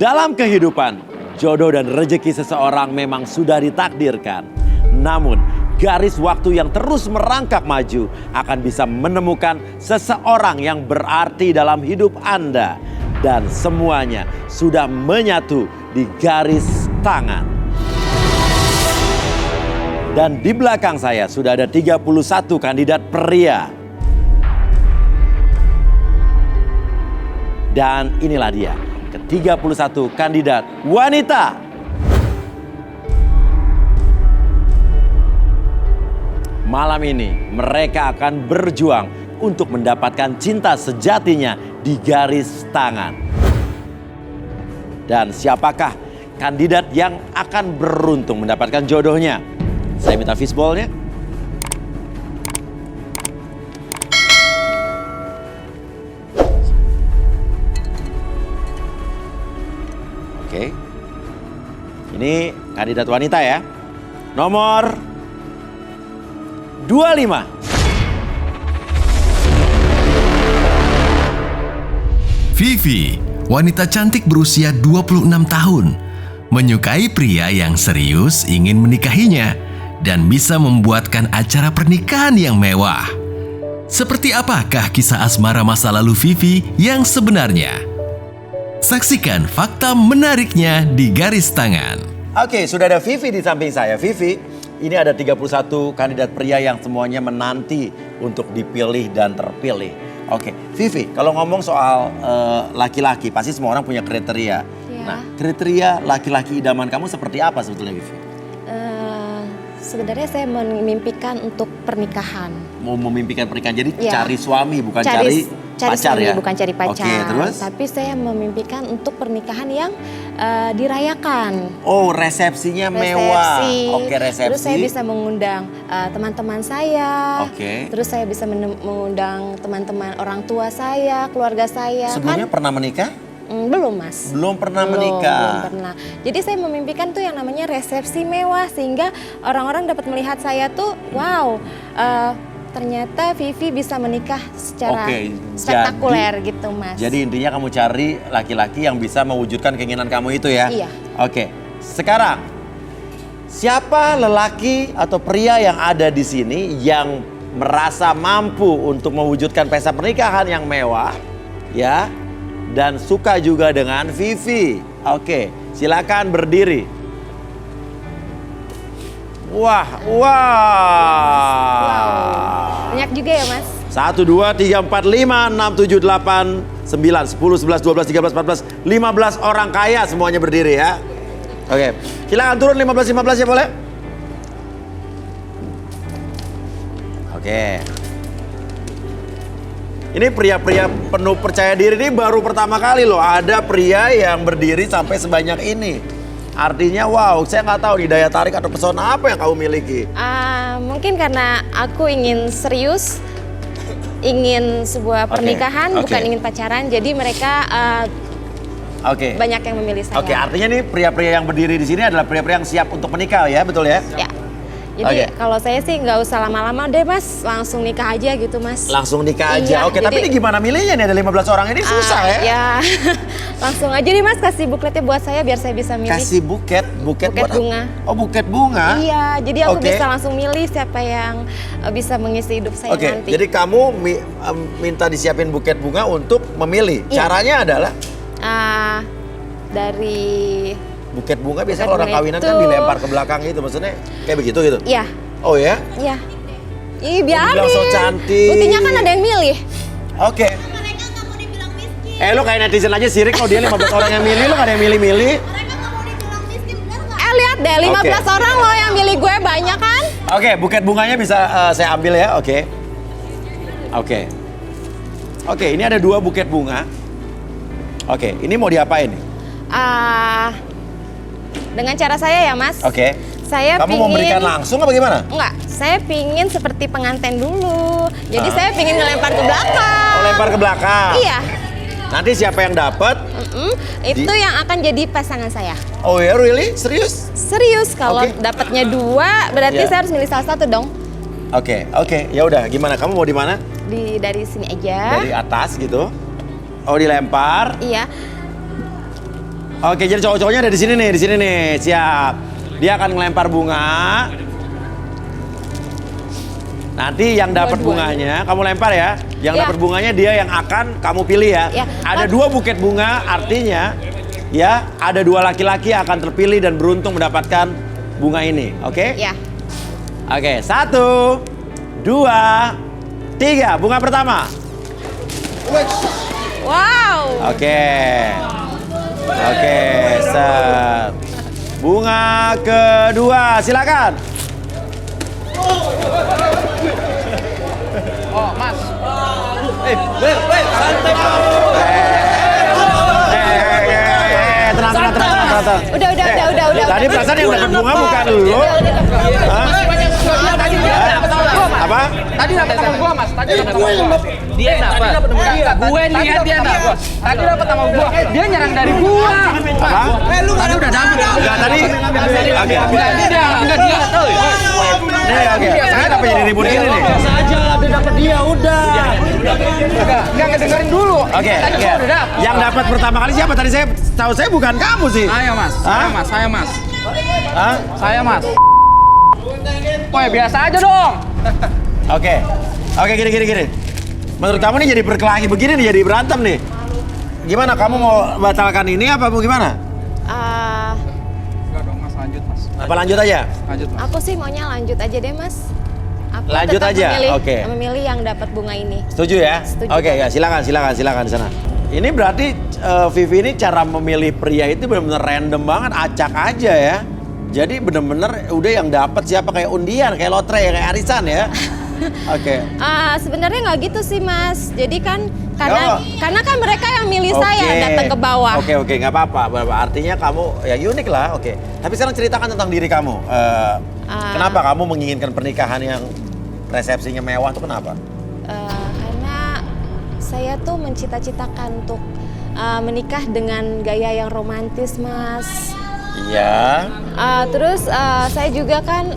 Dalam kehidupan, jodoh dan rezeki seseorang memang sudah ditakdirkan. Namun, garis waktu yang terus merangkak maju akan bisa menemukan seseorang yang berarti dalam hidup Anda. Dan semuanya sudah menyatu di garis tangan. Dan di belakang saya sudah ada 31 kandidat pria. Dan inilah dia, ke-31 kandidat wanita. Malam ini mereka akan berjuang untuk mendapatkan cinta sejatinya di garis tangan. Dan siapakah kandidat yang akan beruntung mendapatkan jodohnya? Saya minta fishball-nya. Oke. Ini kandidat wanita ya. Nomor 25. Vivi, wanita cantik berusia 26 tahun. Menyukai pria yang serius ingin menikahinya dan bisa membuatkan acara pernikahan yang mewah. Seperti apakah kisah asmara masa lalu Vivi yang sebenarnya? Saksikan fakta menariknya di garis tangan. Oke, sudah ada Vivi di samping saya. Vivi, ini ada 31 kandidat pria yang semuanya menanti untuk dipilih dan terpilih. Oke, Vivi, kalau ngomong soal laki-laki, pasti semua orang punya kriteria. Ya. Nah, kriteria laki-laki idaman kamu seperti apa sebetulnya, Vivi? Sebenarnya saya memimpikan untuk pernikahan. Mau memimpikan pernikahan, jadi Ya. cari suami bukan cari pacar suami, ya? bukan cari pacar. Oke, terus? Tapi saya memimpikan untuk pernikahan yang dirayakan. Oh, resepsinya mewah. Resepsi. Oke, resepsi. Terus saya bisa mengundang teman-teman saya. Oke. Terus saya bisa mengundang teman-teman orang tua saya, keluarga saya. Sebelumnya pernah menikah? Belum, Mas. Belum pernah Belum menikah. pernah. Jadi saya memimpikan tuh yang namanya resepsi mewah sehingga orang-orang dapat melihat saya tuh, wow, ternyata Vivi bisa menikah secara Oke, spektakuler gitu, Mas. Jadi intinya kamu cari laki-laki yang bisa mewujudkan keinginan kamu itu ya? Iya. Oke, sekarang siapa lelaki atau pria yang ada di sini yang merasa mampu untuk mewujudkan pesta pernikahan yang mewah, ya? Dan suka juga dengan Vivi. Oke, silakan berdiri. Wah. Banyak juga ya, Mas. 1, 2, 3, 4, 5, 6, 7, 8, 9, 10, 11, 12, 13, 14, 15 orang kaya semuanya berdiri ya. Oke, silakan turun 15 ya boleh? Oke. Ini pria-pria penuh percaya diri ini baru pertama kali loh ada pria yang berdiri sampai sebanyak ini. Artinya wow, saya nggak tahu nih daya tarik atau pesona apa yang kamu miliki. Mungkin karena aku ingin serius, ingin sebuah pernikahan, oke. bukan ingin pacaran. Jadi mereka Oke. banyak yang memilih saya. Oke, artinya nih pria-pria yang berdiri di sini adalah pria-pria yang siap untuk menikah ya, betul ya? Ya. Jadi Oke. kalau saya sih nggak usah lama-lama deh, Mas, langsung nikah aja gitu, Mas. Langsung nikah aja. Iya, Oke, tapi jadi- ini gimana milihnya nih ada 15 orang ini susah ya? Ya, langsung aja nih, Mas, kasih bukletnya buat saya biar saya bisa milih. Kasih buket Buket buat apa? bunga. Oh, buket bunga. Iya, jadi aku Oke. bisa langsung milih siapa yang bisa mengisi hidup saya Oke, nanti. jadi kamu minta disiapin buket bunga untuk memilih. Iya. Caranya adalah dari buket bunga biasanya Buket kalau orang bunga kawinan itu- kan dilempar ke belakang gitu, maksudnya kayak begitu gitu. iya, Oh ya? iya. Ih, biarin. dibilang so cantik. Buktinya kan ada yang milih. Oke. Mereka nggak mau dibilang miskin. Lu kayak netizen aja sirik kalau dia 15 orang yang milih, lu gak ada yang milih-milih. Mereka nggak mau dibilang miskin, benar nggak? Lihat deh, 15 Oke. orang loh yang milih gue, banyak kan? Oke, buket bunganya bisa saya ambil ya, oke. Oke. Oke, ini ada 2 buket bunga. Oke, ini mau diapain nih? Dengan cara saya ya, Mas. Oke. Saya Kamu mau berikan langsung apa gimana? Enggak, saya pingin seperti pengantin dulu. Jadi saya pingin ngelempar ke belakang. Oh, lempar ke belakang. Iya. Nanti siapa yang dapat? Itu yang akan jadi pasangan saya. Oh ya, really? Serius? Serius, kalau Oke. dapatnya 2, berarti Iya. saya harus milih salah satu dong. Oke. Ya udah, gimana? Kamu mau di mana? Dari sini aja. Dari atas gitu. Oh, dilempar. Iya. Oke, jadi cowok-cowoknya ada di sini nih. Siap. Dia akan ngelempar bunga. Nanti yang dapat bunganya, kamu lempar ya. Yang Iya. dapat bunganya dia yang akan kamu pilih ya. Iya. Ada 2 buket bunga, artinya ya ada 2 laki-laki yang akan terpilih dan beruntung mendapatkan bunga ini. Oke? Ya. Oke, 1, 2, 3. Bunga pertama. Wow. Oke, set. Bunga kedua, silakan. Oh, Mas. Tenang. Udah. Tadi perasaan yang dapat bunga bukan lu. Hah? Apa? Tadi dapat sama gua, Mas. Tadi dapat sama gua. Dia dapat. Gue lihat dia dapat. Tadi dapat sama gua. Dia nyerang dari gua. Apa? Lu tadi udah dapat. Enggak tadi. Oke. Enggak dia. Oke. Saya dapat jadi ribut ini nih. Saja lah dia dapat dia udah. Enggak ngedengerin dulu. Oke. Tadi gua udah dapat. Yang dapat pertama kali siapa? Tadi saya tahu saya bukan kamu sih. Saya, Mas. Hah? Saya, Mas. Hah? Saya, Mas. Woy, biasa aja dong. Oke, gini. Menurut kamu nih jadi berkelahi begini nih, jadi berantem nih. Gimana, kamu mau batalkan ini apa mau gimana? Enggak dong, Mas, lanjut, Mas. Apa lanjut aja? Lanjut, Mas. Aku sih maunya lanjut aja deh, Mas. Aku Lanjut tetap aja? memilih, Oke. memilih yang dapat bunga ini. Setuju ya? Setuju Oke, ya banget. silakan di sana. Ini berarti Vivi ini cara memilih pria itu benar-benar random banget, acak aja ya. Jadi bener-bener udah yang dapat siapa, kayak undian, kayak lotre, kayak arisan ya. Oke. Sebenarnya nggak gitu sih, Mas. Jadi kan Oh. karena kan mereka yang milih saya datang ke bawah. Oke, nggak apa-apa. Artinya kamu ya unik lah. Oke. Tapi sekarang ceritakan tentang diri kamu. Kenapa kamu menginginkan pernikahan yang resepsinya mewah tuh kenapa? Karena saya tuh mencita-citakan untuk menikah dengan gaya yang romantis, Mas. Iya. Terus saya juga kan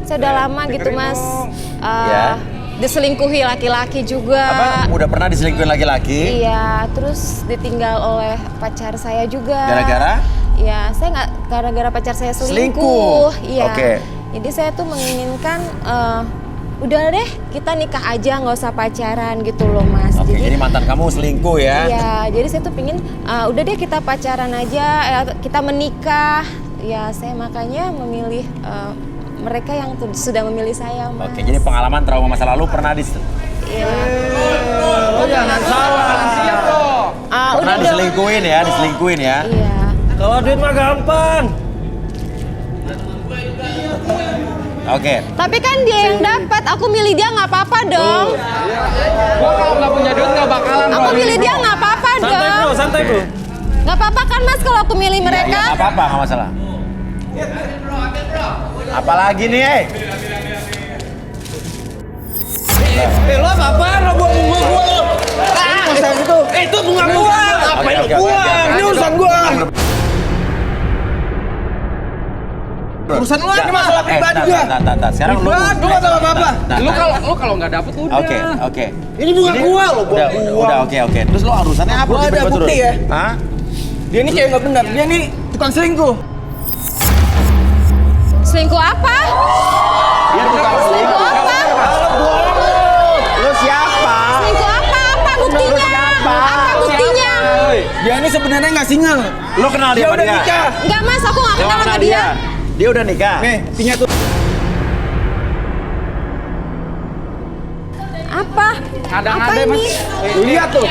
saya udah lama gitu, Mas. Ya. Diselingkuhi laki-laki juga. Apa? Udah pernah diselingkuhin laki-laki? Iya, terus ditinggal oleh pacar saya juga. Gara-gara? Iya, saya nggak gara-gara pacar saya Selingkuh? selingkuh. Iya. Oke. Jadi saya tuh menginginkan udah deh kita nikah aja, nggak usah pacaran gitu loh, Mas. Oke, jadi mantan kamu selingkuh ya? Iya, jadi saya tuh pingin udah deh kita pacaran aja, kita menikah. Ya, saya makanya memilih mereka yang sudah memilih saya, Mas. Oke, jadi pengalaman trauma masa lalu pernah Iya. Oh, jangan salah. Siap dong. pernah diselingkuhin ya? Iya. Kalau duit mah gampang. Oke. Tapi kan dia yang dapat, aku milih dia nggak apa-apa dong. Gua kalau nggak punya duit nggak bakalan. Aku milih dia nggak apa-apa dong. Santai bro. Nggak apa-apa kan, Mas, kalau aku milih Ya, mereka? nggak apa-apa, nggak masalah. Apalagi nih, Lo apa-apaan lo buang bunga gua lo? Itu bunga gua. Apa itu Oke, gua? Ini urusan gua. Urusan lu ini masalah pribadi gua. Sekarang lu. Lu nggak tahu apa-apa. Lu kalau nggak dapet udah. Oke. Ini bunga gua lo, bunga Udah, oke. Terus lu urusannya apa? Gua ada Tiba-tiba bukti turun? ya. Hah? Dia ini cewek nggak benar. Dia ini tukang selingkuh. Selingkuh apa? Dia tukang Selingkuh apa? Lu siapa? Selingkuh apa? Apa buktinya? siapa? Apa buktinya? Dia ini sebenarnya nggak single. Lu kenal dia Dia sama udah dia? nikah. Enggak, Mas, aku nggak Lu kenal sama kenal dia. Dia udah nikah? Nih, buktinya tuh. Apa? Ada Apa Mas. ini? Lihat tuh.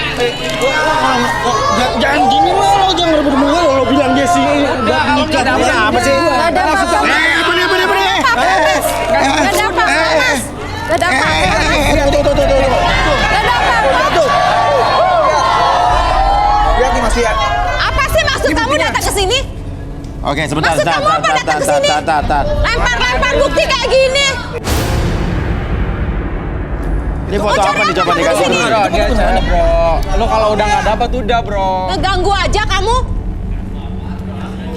Jangan gini lo, jangan rebut bunga lo bilang dia sih udah nikah. Apa sih? Nggak ada apa-apa. Apa nih? Nggak ada apa-apa, Mas. Nggak ada apa-apa, Mas. Tuh. Nggak ada apa-apa. Tuh. Lihat nih Mas, lihat. Apa sih maksud kamu datang ke sini? Oke, sebentar. Maksud kamu apa datang ke sini? Lempar-lempar bukti kayak gini. Ini foto apa nih coba dikasih dulu? Bro, dia cara bro. Lu kalau udah nggak dapet udah bro. Ngeganggu aja kamu.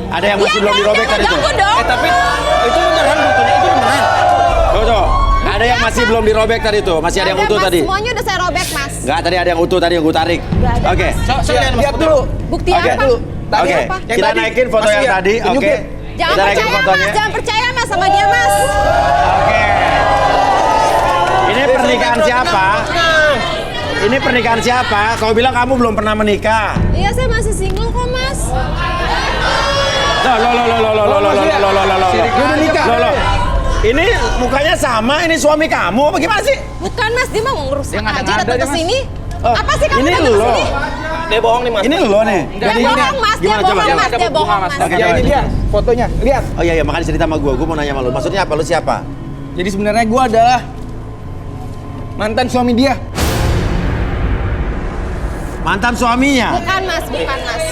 Ada yang masih Iya belum dong, dirobek jangan tadi tuh? ganggu dong. Tapi itu beneran fotonya itu beneran. Tuh. Ada yang masih belum dirobek tadi tuh? Masih ada yang Nggak utuh Mas. tadi? Semuanya udah saya robek, Mas. Enggak, tadi ada yang utuh tadi yang gue tarik. Nggak ada, Oke. Mas. Lihat dulu. Bukti Oke. apa? Tadi Oke, apa? Yang kita tadi. naikin foto Mas yang lihat. tadi. Oke. Tunjukin. Jangan Kita naikin percaya fotonya. mas, jangan percaya mas sama dia mas. Oke. Ini pernikahan siapa? Ini pernikahan siapa? Kau bilang kamu belum pernah menikah. Iya saya masih single kok mas. Loh. Dia udah nikah. Loh. Ini mukanya sama, ini suami kamu apa gimana sih? Bukan mas, dia mau ngerusak Dia nggak aja ada-ada datang dia, ke Mas. sini. Oh, Apa sih kamu ini datang ke lo. sini? Dia bohong nih mas. Ini lo nih. Dia bohong mas, dia Gimana, coba, bohong coba. mas, dia bohong mas. Oke, Ya coba. ini dia fotonya. Lihat. Oh iya, makanya cerita sama gue mau nanya sama lu. Maksudnya apa? Lu siapa? Jadi sebenarnya gue adalah mantan suami dia. Mantan suaminya. Bukan mas, bukan mas.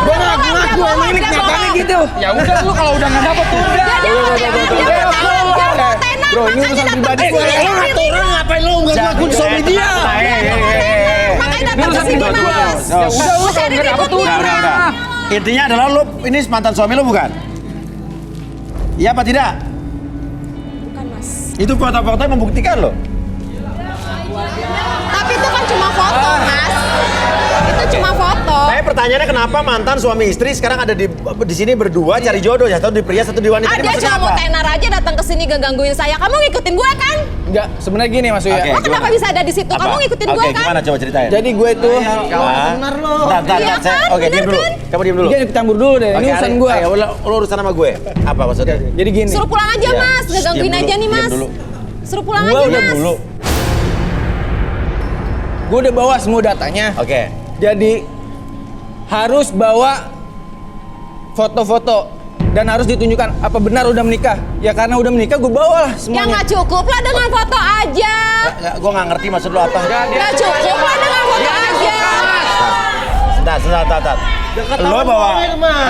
Gue ngaku emang ini kenyataannya gitu. Ya udah lu kalau udah nggak dapet tuh udah. Bro, ini urusan pribadi gue. Orang ngapain lu nggak ngakuin suami dia? Makanya datang ke sini mas. Ya udah lu kalau nggak dapet tuh Udah. Intinya adalah lu ini mantan suami lu bukan? Iya apa tidak? Bukan mas. Itu foto-fotonya membuktikan lo. Tapi itu kan cuma foto mas. Itu cuma foto. Saya pertanyaannya kenapa mantan suami istri sekarang ada di sini berdua cari jodoh ya, satu di pria satu di wanita. Ini Dia maksudnya cuma mau apa? tenar aja datang ke sini gangguin saya. Kamu ngikutin gue kan? Enggak, sebenarnya gini Mas Uya. Oke. Lo kenapa gimana? bisa ada di situ? Apa? Kamu ngikutin Oke, gue kan? gimana coba ceritain? Jadi gue itu benar lo. Bentar, Iya saya, kan? oke, diam Bener dulu. kan? Kamu diam dulu. dia ikut campur dulu deh. Ini Oke, urusan Ari, gue. ayo, lo urusan sama gue. Apa maksudnya? Jadi gini. Suruh pulang aja Iya. mas, gak gangguin Diam aja dulu, nih diam mas. dulu. Suruh pulang Gua aja udah mas. Dulu. Gue udah bawa semua datanya. Oke. Jadi harus bawa foto-foto dan harus ditunjukkan apa benar udah menikah. Ya karena udah menikah gue bawa lah Ya semuanya. nggak cukup lah dengan foto aja. Gue nggak ngerti maksud lo apa. Nggak cukup lah dengan foto aja. Sebentar.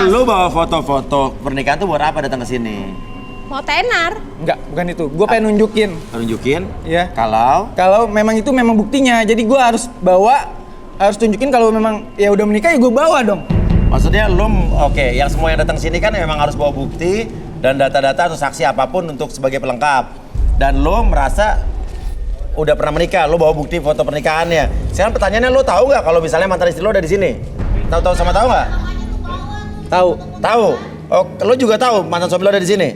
Lo bawa foto-foto pernikahan tuh buat apa datang ke sini? Mau tenar. Enggak, bukan itu. Gue pengen nunjukin Tunjukin. ya. Kalau Memang itu memang buktinya. Jadi gue harus bawa, harus tunjukin kalau memang ya udah menikah ya gue bawa dong. maksudnya lo oke, yang semua yang datang sini kan memang harus bawa bukti dan data-data atau saksi apapun untuk sebagai pelengkap. Dan lo merasa udah pernah menikah, lo bawa bukti foto pernikahannya. Sekarang pertanyaannya, lo tahu nggak kalau misalnya mantan istri lo ada di sini? Tahu sama tahu nggak? Tahu. Tahu. Oh, lo juga tahu mantan suami lo ada di sini?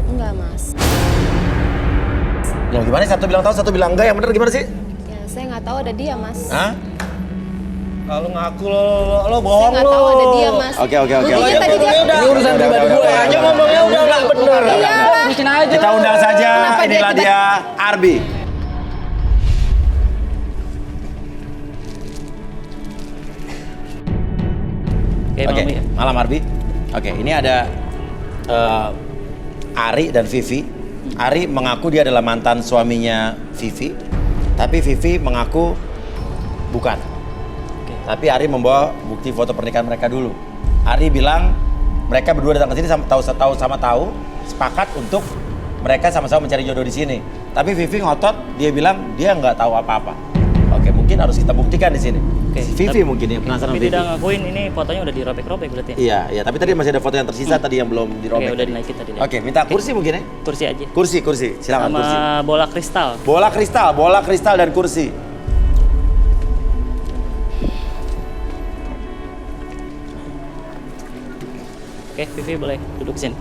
Enggak mas. Loh, gimana? Satu bilang tahu, satu bilang enggak. Yang bener gimana sih? Ya saya nggak tahu ada dia mas. Hah? Kalau ngaku lo bohong Saya nggak tahu ada dia mas. Oke. Buktinya tadi dia. Ini urusan pribadi gue. Aja ngomongnya udah bener. Iya. Terusin aja. Kita undang saja, Kenapa inilah dia dia Arbi. Oke, malam Arbi. Oke, ini ada Ari dan Vivi. Ari mengaku dia adalah mantan suaminya Vivi, tapi Vivi mengaku bukan. Tapi Ari membawa bukti foto pernikahan mereka dulu. Ari bilang mereka berdua datang ke sini tahu, sepakat untuk mereka sama-sama mencari jodoh di sini. Tapi Vivi ngotot, dia bilang dia nggak tahu apa-apa. Oke, mungkin harus kita buktikan di sini. Oke, Si Vivi mungkin ya penasaran Tapi Vivi. tidak ngakuin ini fotonya udah dirobek-robek berarti ya? Iya, tapi tadi masih ada foto yang tersisa tadi yang belum dirobek. Oke, udah dinaikin tadi. Oke, minta kursi mungkin ya? Kursi aja. Kursi, silakan Sama kursi. bola kristal. Bola kristal dan kursi. Oke, Vivi boleh duduk sini.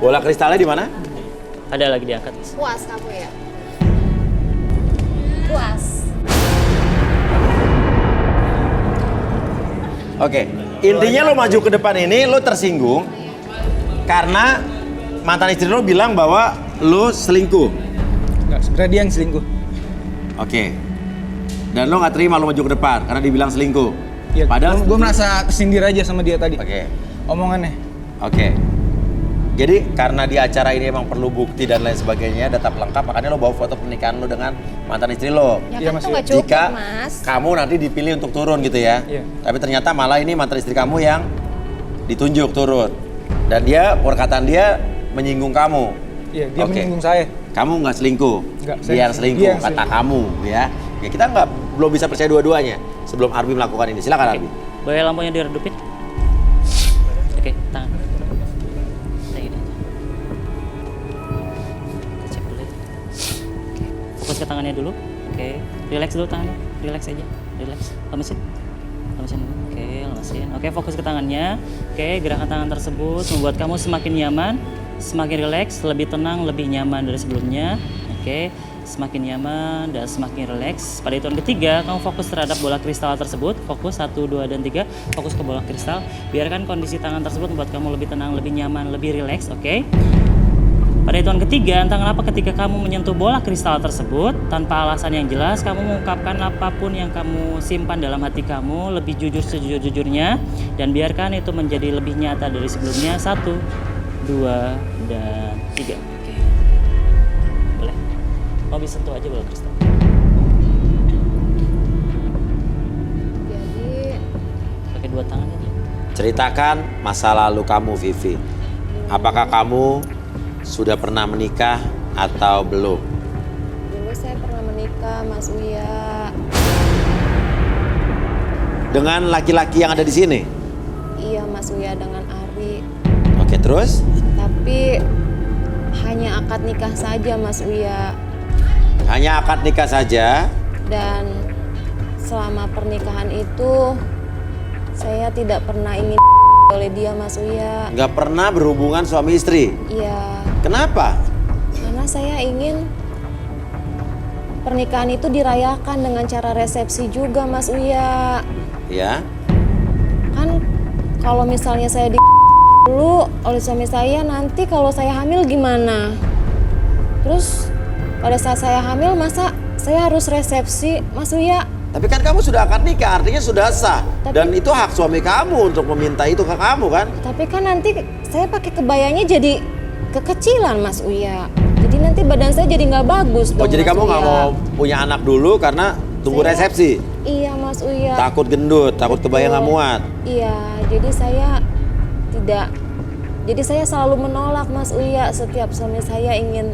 Bola kristalnya di mana? Ada lagi diangkat. Puas kamu ya? Puas. Oke, intinya lo maju ke depan ini lo tersinggung karena mantan istri lo bilang bahwa lo selingkuh. Enggak, sebenarnya dia yang selingkuh. Oke. Dan lo nggak terima lo maju ke depan karena dibilang selingkuh. Ya, Padahal gue merasa kesindir aja sama dia tadi. Oke. Omongannya. Oke. Jadi karena di acara ini emang perlu bukti dan lain sebagainya, data pelengkap, makanya lo bawa foto pernikahan lo dengan mantan istri lo. Ya Iya, kan Mas, itu ya. nggak cukup Jika mas. kamu nanti dipilih untuk turun gitu ya. Iya. Tapi ternyata malah ini mantan istri kamu yang ditunjuk turun. Dan dia, perkataan dia menyinggung kamu. Iya, dia Oke. menyinggung saya. Kamu nggak selingkuh, Nggak, dia saya- yang selingkuh, dia yang kata selingkuh. kamu ya. Ya kita belum bisa percaya dua-duanya sebelum Arbi melakukan ini. Silakan Arbi. Boleh lampunya diredupin? Oke, tangan. Kayak gini. Cek dulu. Oke. Fokus ke tangannya dulu. Oke, relax dulu tangannya. relax aja, relax. Lemesin. Oke, lemesin. Oke, fokus ke tangannya. Oke, gerakan tangan tersebut membuat kamu semakin nyaman, semakin rileks, lebih tenang, lebih nyaman dari sebelumnya. Oke, semakin nyaman dan semakin rileks. Pada hitungan ketiga, kamu fokus terhadap bola kristal tersebut. Fokus 1, 2, dan 3. Fokus ke bola kristal. Biarkan kondisi tangan tersebut membuat kamu lebih tenang, lebih nyaman, lebih rileks. Oke. Pada hitungan ketiga, entah kenapa ketika kamu menyentuh bola kristal tersebut, tanpa alasan yang jelas, kamu mengungkapkan apapun yang kamu simpan dalam hati kamu, lebih jujur sejujur-jujurnya, dan biarkan itu menjadi lebih nyata dari sebelumnya. 1, 2, dan 3. Oke. Boleh. Kamu bisa sentuh aja bola kristal. Jadi Pakai 2 tangan aja. Ceritakan masa lalu kamu, Vivi. Apakah kamu sudah pernah menikah atau belum? dulu saya pernah menikah, Mas Uya. Dengan laki-laki yang ada di sini? Iya, Mas Uya, dengan Ari. Oke, terus? Tapi hanya akad nikah saja, Mas Uya. Hanya akad nikah saja? Dan selama pernikahan itu saya tidak pernah ingin oleh dia, Mas Uya. Nggak pernah berhubungan suami istri? Iya, Kenapa? karena saya ingin pernikahan itu dirayakan dengan cara resepsi juga, Mas Uya. Ya. Kan kalau misalnya saya dulu oleh suami saya, nanti kalau saya hamil gimana? Terus pada saat saya hamil, masa saya harus resepsi, Mas Uya? Tapi kan kamu sudah akad nikah, artinya sudah sah. Tapi- Dan itu hak suami kamu untuk meminta itu ke kamu kan? Tapi kan nanti saya pakai kebayanya jadi kekecilan, Mas Uya. Jadi nanti badan saya jadi nggak bagus Oh, dong, jadi Mas kamu nggak Uya. mau punya anak dulu karena tunggu Saya- resepsi? Iya, Mas Uya. Takut gendut, takut kebayang nggak Betul. muat? Iya, jadi saya tidak. Jadi saya selalu menolak, Mas Uya, setiap suami saya ingin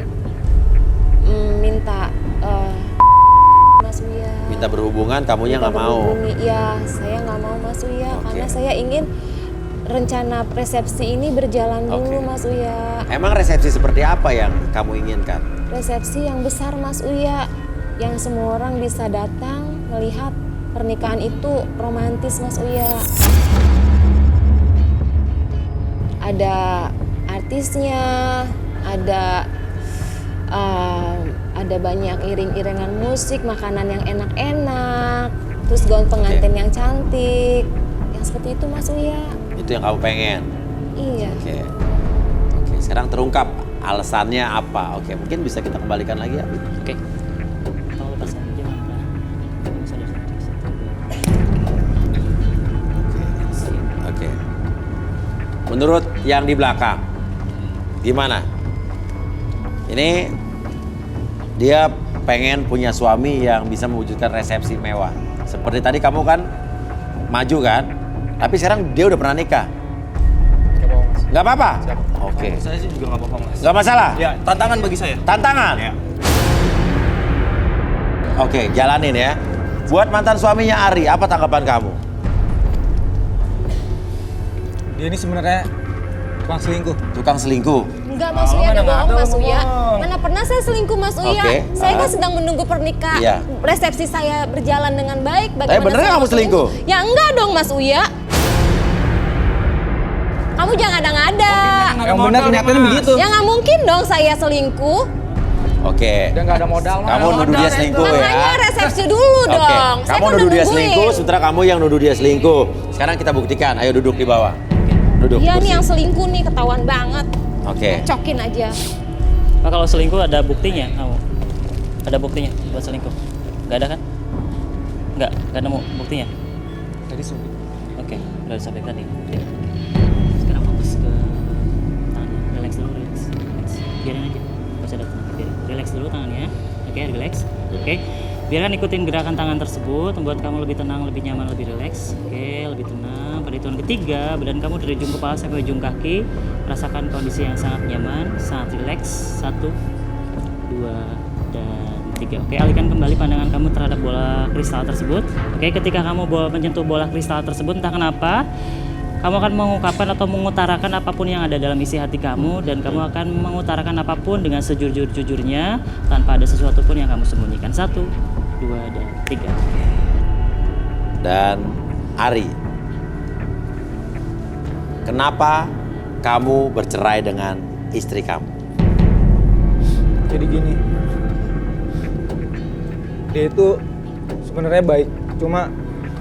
minta Mas Uya. Minta berhubungan, kamunya Minta nggak mau? berhubungi. Iya, saya nggak mau, Mas Uya, Oke. karena saya ingin rencana resepsi ini berjalan dulu, Oke. Mas Uya. Emang resepsi seperti apa yang kamu inginkan? Resepsi yang besar, Mas Uya, yang semua orang bisa datang melihat pernikahan itu romantis, Mas Uya. Ada artisnya, ada banyak iring-iringan musik, makanan yang enak-enak, terus gaun pengantin yang cantik, yang seperti itu, Mas Uya. Itu yang kamu pengen? Iya. Oke. Oke, sekarang terungkap alasannya apa? Oke, mungkin bisa kita kembalikan lagi ya? Oke. Kamu lepas aja mana? Kamu sadar. Oke. Menurut yang di belakang, gimana? Ini dia pengen punya suami yang bisa mewujudkan resepsi mewah. Seperti tadi kamu kan maju kan? Tapi sekarang dia udah pernah nikah. Nggak apa-apa? Oke. Saya sih juga nggak apa-apa, Mas. Nggak masalah? Ya, tantangan bagi saya. Tantangan? Ya. Oke, jalanin ya. Buat mantan suaminya Ari, apa tanggapan kamu? Dia ini sebenarnya tukang selingkuh. Tukang selingkuh? Enggak, Mas Oh, Uya, mana ada bohong, ada, Mas Uya. bohong. Mana pernah saya selingkuh, Mas Uya? Oke, Saya kan sedang menunggu pernikahan. Iya. Resepsi saya berjalan dengan baik. Tapi bener nggak saya kamu mau selingkuh? Ya enggak dong, Mas Uya. Kamu jangan ada-ada. Yang benar kenyataannya begitu. Ya nggak mungkin dong saya selingkuh. Oke. Dia nggak ada modal. Kamu nuduh dia selingkuh ya? Makanya resepsi dulu Oke, dong. Saya kamu kan nuduh udah dia nungguin. selingkuh, sementara kamu yang nuduh dia selingkuh. Sekarang kita buktikan, ayo duduk di bawah. Duduk, Dia kursi. nih yang selingkuh nih, ketahuan banget. Oke. Cokin aja. Nah, kalau selingkuh ada buktinya kamu? Ada buktinya buat selingkuh? Nggak ada kan? Nggak nemu buktinya? Tadi sulit. Oke, udah disampaikan tadi. Oke. Sekarang fokus ke tangannya. Relax dulu, relax. Biarin aja. Nggak usah datang. Relax dulu tangannya. Oke, relax. Oke. Biarkan ikutin gerakan tangan tersebut, membuat kamu lebih tenang, lebih nyaman, lebih relax. Oke, lebih tenang. Pada hitungan ketiga, badan kamu dari ujung kepala sampai ujung kaki, rasakan kondisi yang sangat nyaman, sangat relax. 1, 2, dan 3. Oke, alihkan kembali pandangan kamu terhadap bola kristal tersebut. Oke, ketika kamu menyentuh bola kristal tersebut, entah kenapa, kamu akan mengungkapkan atau mengutarakan apapun yang ada dalam isi hati kamu, dan kamu akan mengutarakan apapun dengan sejujur-jujurnya tanpa ada sesuatu pun yang kamu sembunyikan. 1, 2, dan 3. dan Ari. Kenapa kamu bercerai dengan istri kamu? Jadi gini, dia itu sebenarnya baik, cuma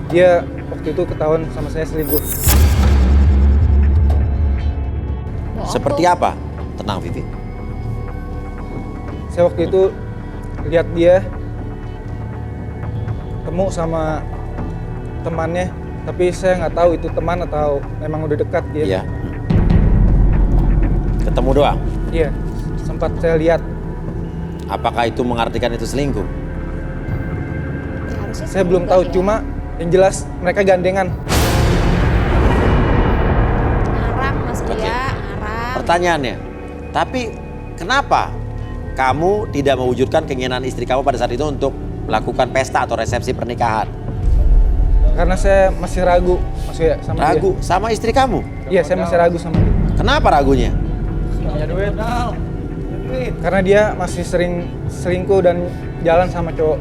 dia waktu itu ketahuan sama saya selingkuh. Seperti apa? Tenang Vivi. Saya waktu itu lihat dia ketemu sama temannya, tapi saya nggak tahu itu teman atau memang udah dekat dia. Iya. Ketemu doang. Iya, sempat saya lihat. Apakah itu mengartikan itu selingkuh? Ya, harusnya Saya belum tahu, ya. cuma yang jelas mereka gandengan. Ngarang Mas Oke. Uya, ngarang. Pertanyaannya, tapi kenapa kamu tidak mewujudkan keinginan istri kamu pada saat itu untuk melakukan pesta atau resepsi pernikahan? Karena saya masih ragu, maksudnya sama Ragu sama istri kamu? dia. Iya, saya masih ragu sama dia. Kenapa ragunya? Karena dia masih sering selingkuh dan jalan sama cowok.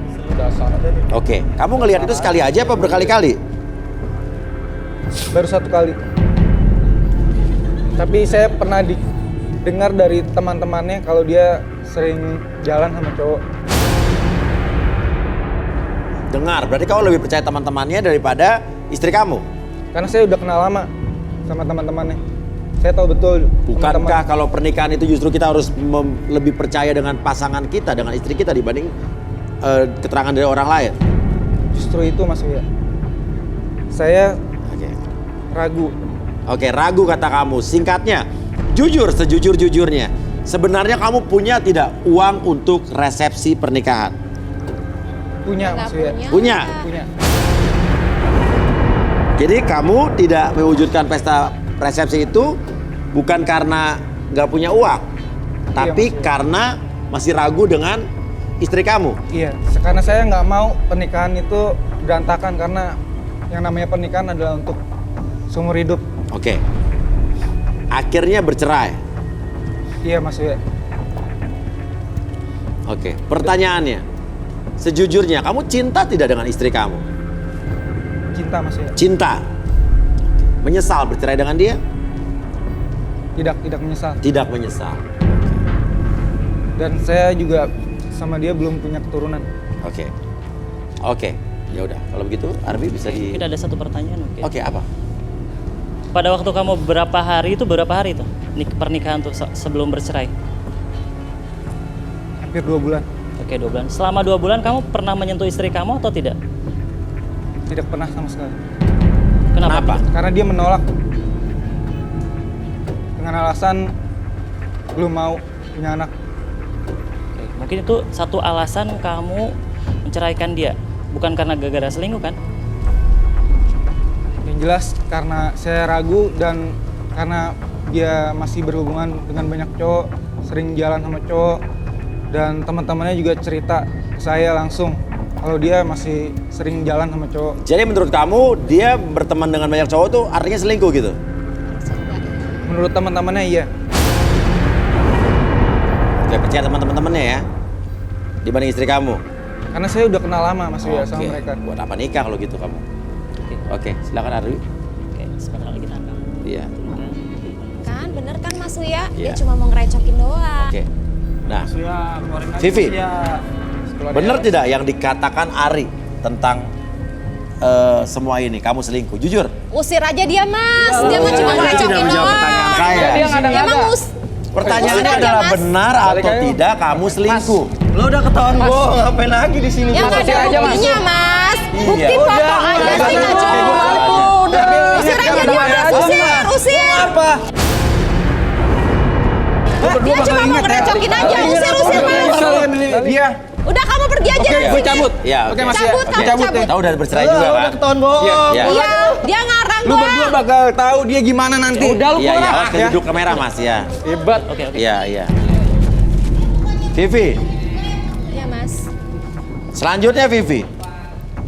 Oke, kamu ngelihat itu sekali aja apa berkali-kali? Baru 1 kali. Tapi saya pernah dengar dari teman-temannya kalau dia sering jalan sama cowok. Dengar, berarti kamu lebih percaya teman-temannya daripada istri kamu? Karena saya udah kenal lama sama teman-temannya. Saya tahu betul. Bukankah kalau pernikahan itu justru kita harus lebih percaya dengan pasangan kita, dengan istri kita dibanding keterangan dari orang lain? Justru itu Mas Uya. Saya Oke. ragu. Oke, ragu kata kamu. Singkatnya, jujur sejujur-jujurnya. Sebenarnya kamu punya tidak uang untuk resepsi pernikahan? Punya Nggak Mas Uya. Punya. Punya. Jadi kamu tidak mewujudkan pesta resepsi itu bukan karena nggak punya uang, tapi maksudnya. karena masih ragu dengan istri kamu. Iya, karena saya nggak mau pernikahan itu berantakan karena yang namanya pernikahan adalah untuk seumur hidup. Oke. Akhirnya bercerai. Iya Mas Uya. Oke. Pertanyaannya, sejujurnya kamu cinta tidak dengan istri kamu? Cinta Mas Uya. Cinta. Menyesal bercerai dengan dia? Tidak menyesal. Tidak menyesal. Dan saya juga sama dia belum punya keturunan. Oke. Oke. Ya udah, kalau begitu Arbi bisa di. Mungkin ada satu pertanyaan mungkin. Oke, apa? Pada waktu kamu berapa hari itu pernikahan tuh sebelum bercerai? Hampir 2 bulan. Oke, 2 bulan. Selama 2 bulan kamu pernah menyentuh istri kamu atau tidak? Tidak pernah sama sekali. Kenapa? Karena dia menolak. Dengan alasan belum mau punya anak. Oke, mungkin itu satu alasan kamu menceraikan dia, bukan karena gara-gara selingkuh kan? Yang jelas karena saya ragu dan karena dia masih berhubungan dengan banyak cowok, sering jalan sama cowok, dan teman-temannya juga cerita ke saya langsung kalau dia masih sering jalan sama cowok. Jadi menurut kamu dia berteman dengan banyak cowok tuh artinya selingkuh gitu? Menurut teman-temannya iya. Oke, percaya teman-temannya ya? Dibanding istri kamu? Karena saya udah kenal lama Mas Uya sama Oke, mereka. buat apa nikah kalau gitu kamu? Oke. Oke, silakan Arwi. Oke, sebentar lagi tangkap. Iya. Kan bener kan Mas Uya? Iya. Dia cuma mau ngerecokin doang. Oke. Nah, Uya, keluarin aja, Vivi. Mas Uya. Keluarin bener aja. tidak yang dikatakan Ari tentang semua ini? Kamu selingkuh, jujur? Usir aja dia Mas. Dia mah cuma Tidak ngerecokin menjawab doang. pertanyaan saya. Dia Dia ngada-ngada. mah Pertanyaannya Usir aja, adalah Mas. benar Balik atau aja. tidak kamu selingkuh? Lo udah ketahuan gua, ngapain lagi di sini? yang nggak ada aja, Mas. buktinya Mas. Iya. Bukti Udah, foto aja sih nggak cukup. Usir aja dia Mas. Usir. Apa? Dia cuma mau ngerecokin aja. Usir Mas. Dia. Udah kamu pergi aja dari Gue sini. cabut. Iya, Oke oke. Mas Cabut, ya. kamu Cabut cabut. deh. Tahu udah bercerai juga kan? Udah ketahuan bohong. Iya. Iya, dia ngarang Lu doang. berdua bakal tahu dia gimana nanti. Udah lu Iya, iya, pulang. awas keduduk kamera Mas ya. Hebat. Oke, oke. Iya, iya. Vivi, Iya Mas. selanjutnya Vivi.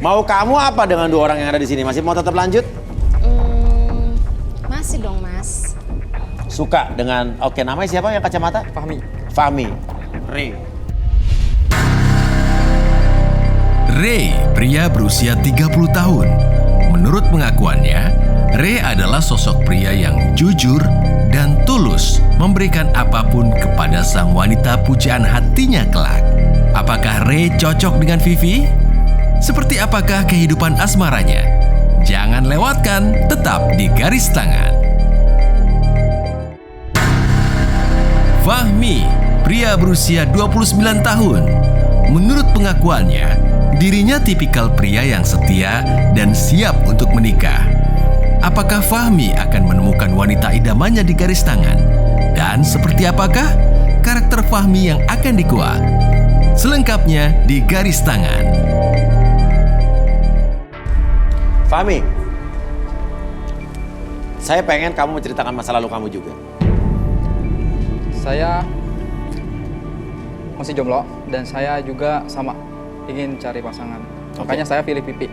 Mau kamu apa dengan 2 orang yang ada di sini? Masih mau tetap lanjut? Masih dong Mas. Suka dengan, oke, namanya siapa yang kacamata? Fahmi. Fahmi. Ray. Ray, pria berusia 30 tahun, Menurut pengakuannya, Ray adalah sosok pria yang jujur dan tulus memberikan apapun kepada sang wanita pujaan hatinya kelak. Apakah Ray cocok dengan Vivi? Seperti apakah kehidupan asmaranya? Jangan lewatkan, tetap di Garis Tangan. Fahmi, pria berusia 29 tahun. Menurut pengakuannya, dirinya tipikal pria yang setia dan siap untuk menikah. Apakah Fahmi akan menemukan wanita idamannya di Garis Tangan? Dan seperti apakah karakter Fahmi yang akan dikuak? Selengkapnya di Garis Tangan. Fahmi, saya pengen kamu menceritakan masa lalu kamu juga. Saya masih jomblo dan saya juga sama ingin cari pasangan. Makanya saya pilih Pipi.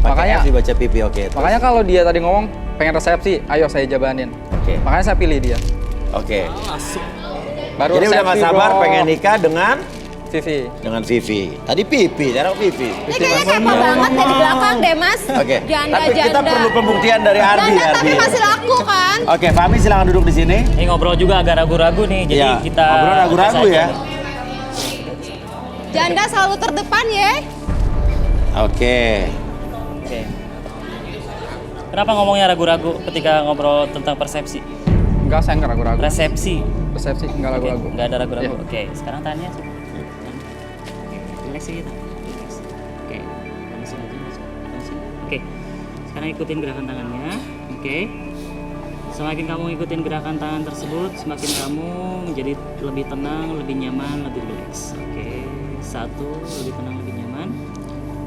Makanya dibaca Pipi, oke. Makanya kalau dia tadi ngomong pengen resepsi, ayo saya jabanin. Oke. Makanya saya pilih dia. Oke. Baru Jadi udah gak resepsi, sabar bro. pengen nikah dengan Vivi. Vivi. Tadi Pipi, sekarang Vivi. Ini kayaknya kepo banget dari belakang deh mas. Oke. Janda, Tapi kita perlu pembuktian dari Ardi. Janda tapi masih laku kan? Oke, Fahmi silakan duduk di sini. Ini ngobrol juga agak ragu-ragu nih, jadi Iya, kita ngobrol ragu-ragu saja ya. nih. Janda selalu terdepan ya. Oke. Oke. Kenapa ngomongnya ragu-ragu ketika ngobrol tentang persepsi? Enggak, saya enggak ragu-ragu. Resepsi. Resepsi enggak ragu-ragu. Enggak ada ragu-ragu. Iya. Oke, sekarang tanya. Oke, relax aja. Relax. Oke, kamu sini aja. Kamu sini. Oke. Sekarang ikutin gerakan tangannya. Oke. Semakin kamu ikutin gerakan tangan tersebut, semakin kamu menjadi lebih tenang, lebih nyaman, lebih relax. Oke. 1, lebih tenang, lebih nyaman.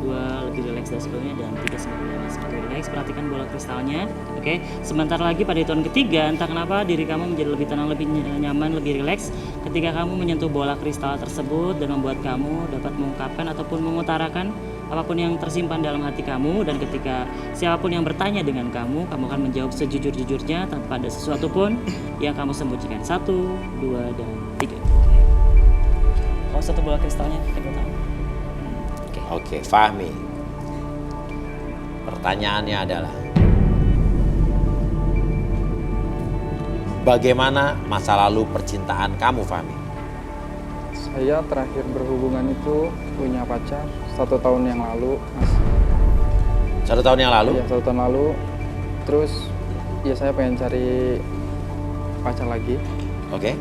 2, lebih relax dari sebelumnya. Dan 3, semakin nyaman, semakin relax. Perhatikan bola kristalnya. Oke. Sebentar lagi pada hitungan ketiga, entah kenapa diri kamu menjadi lebih tenang, lebih nyaman, lebih relax ketika kamu menyentuh bola kristal tersebut dan membuat kamu dapat mengungkapkan ataupun mengutarakan apapun yang tersimpan dalam hati kamu. Dan ketika siapapun yang bertanya dengan kamu akan menjawab sejujur-jujurnya tanpa ada sesuatu pun yang kamu sembunyikan. 1, 2, dan 3. Kalau satu bola kristalnya, pegang tangan. Oke, Fahmi. Pertanyaannya adalah, bagaimana masa lalu percintaan kamu, Fahmi? Saya terakhir berhubungan itu punya pacar 1 tahun yang lalu, Mas. 1 tahun yang lalu? Iya, 1 tahun lalu. Terus ya saya pengen cari pacar lagi. Oke.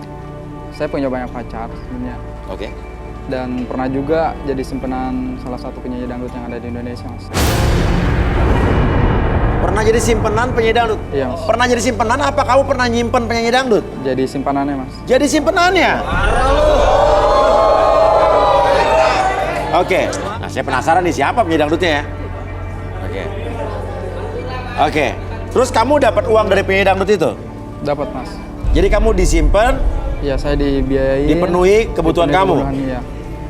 Saya punya banyak pacar sebenarnya. Oke. Dan pernah juga jadi simpenan salah satu penyanyi dangdut yang ada di Indonesia, Mas. Pernah jadi simpenan penyanyi dangdut? Iya, Mas. Pernah jadi simpenan apa kamu pernah nyimpen penyanyi dangdut? Jadi simpanannya, Mas. Jadi simpenannya? Oke. Nah, saya penasaran nih siapa penyanyi dangdutnya ya? Oke. Oke. Terus kamu dapat uang dari penyanyi dangdut itu? Dapat, Mas. Jadi kamu disimpan, Ya, saya dibiayai. dipenuhi kebutuhan kamu? Iya.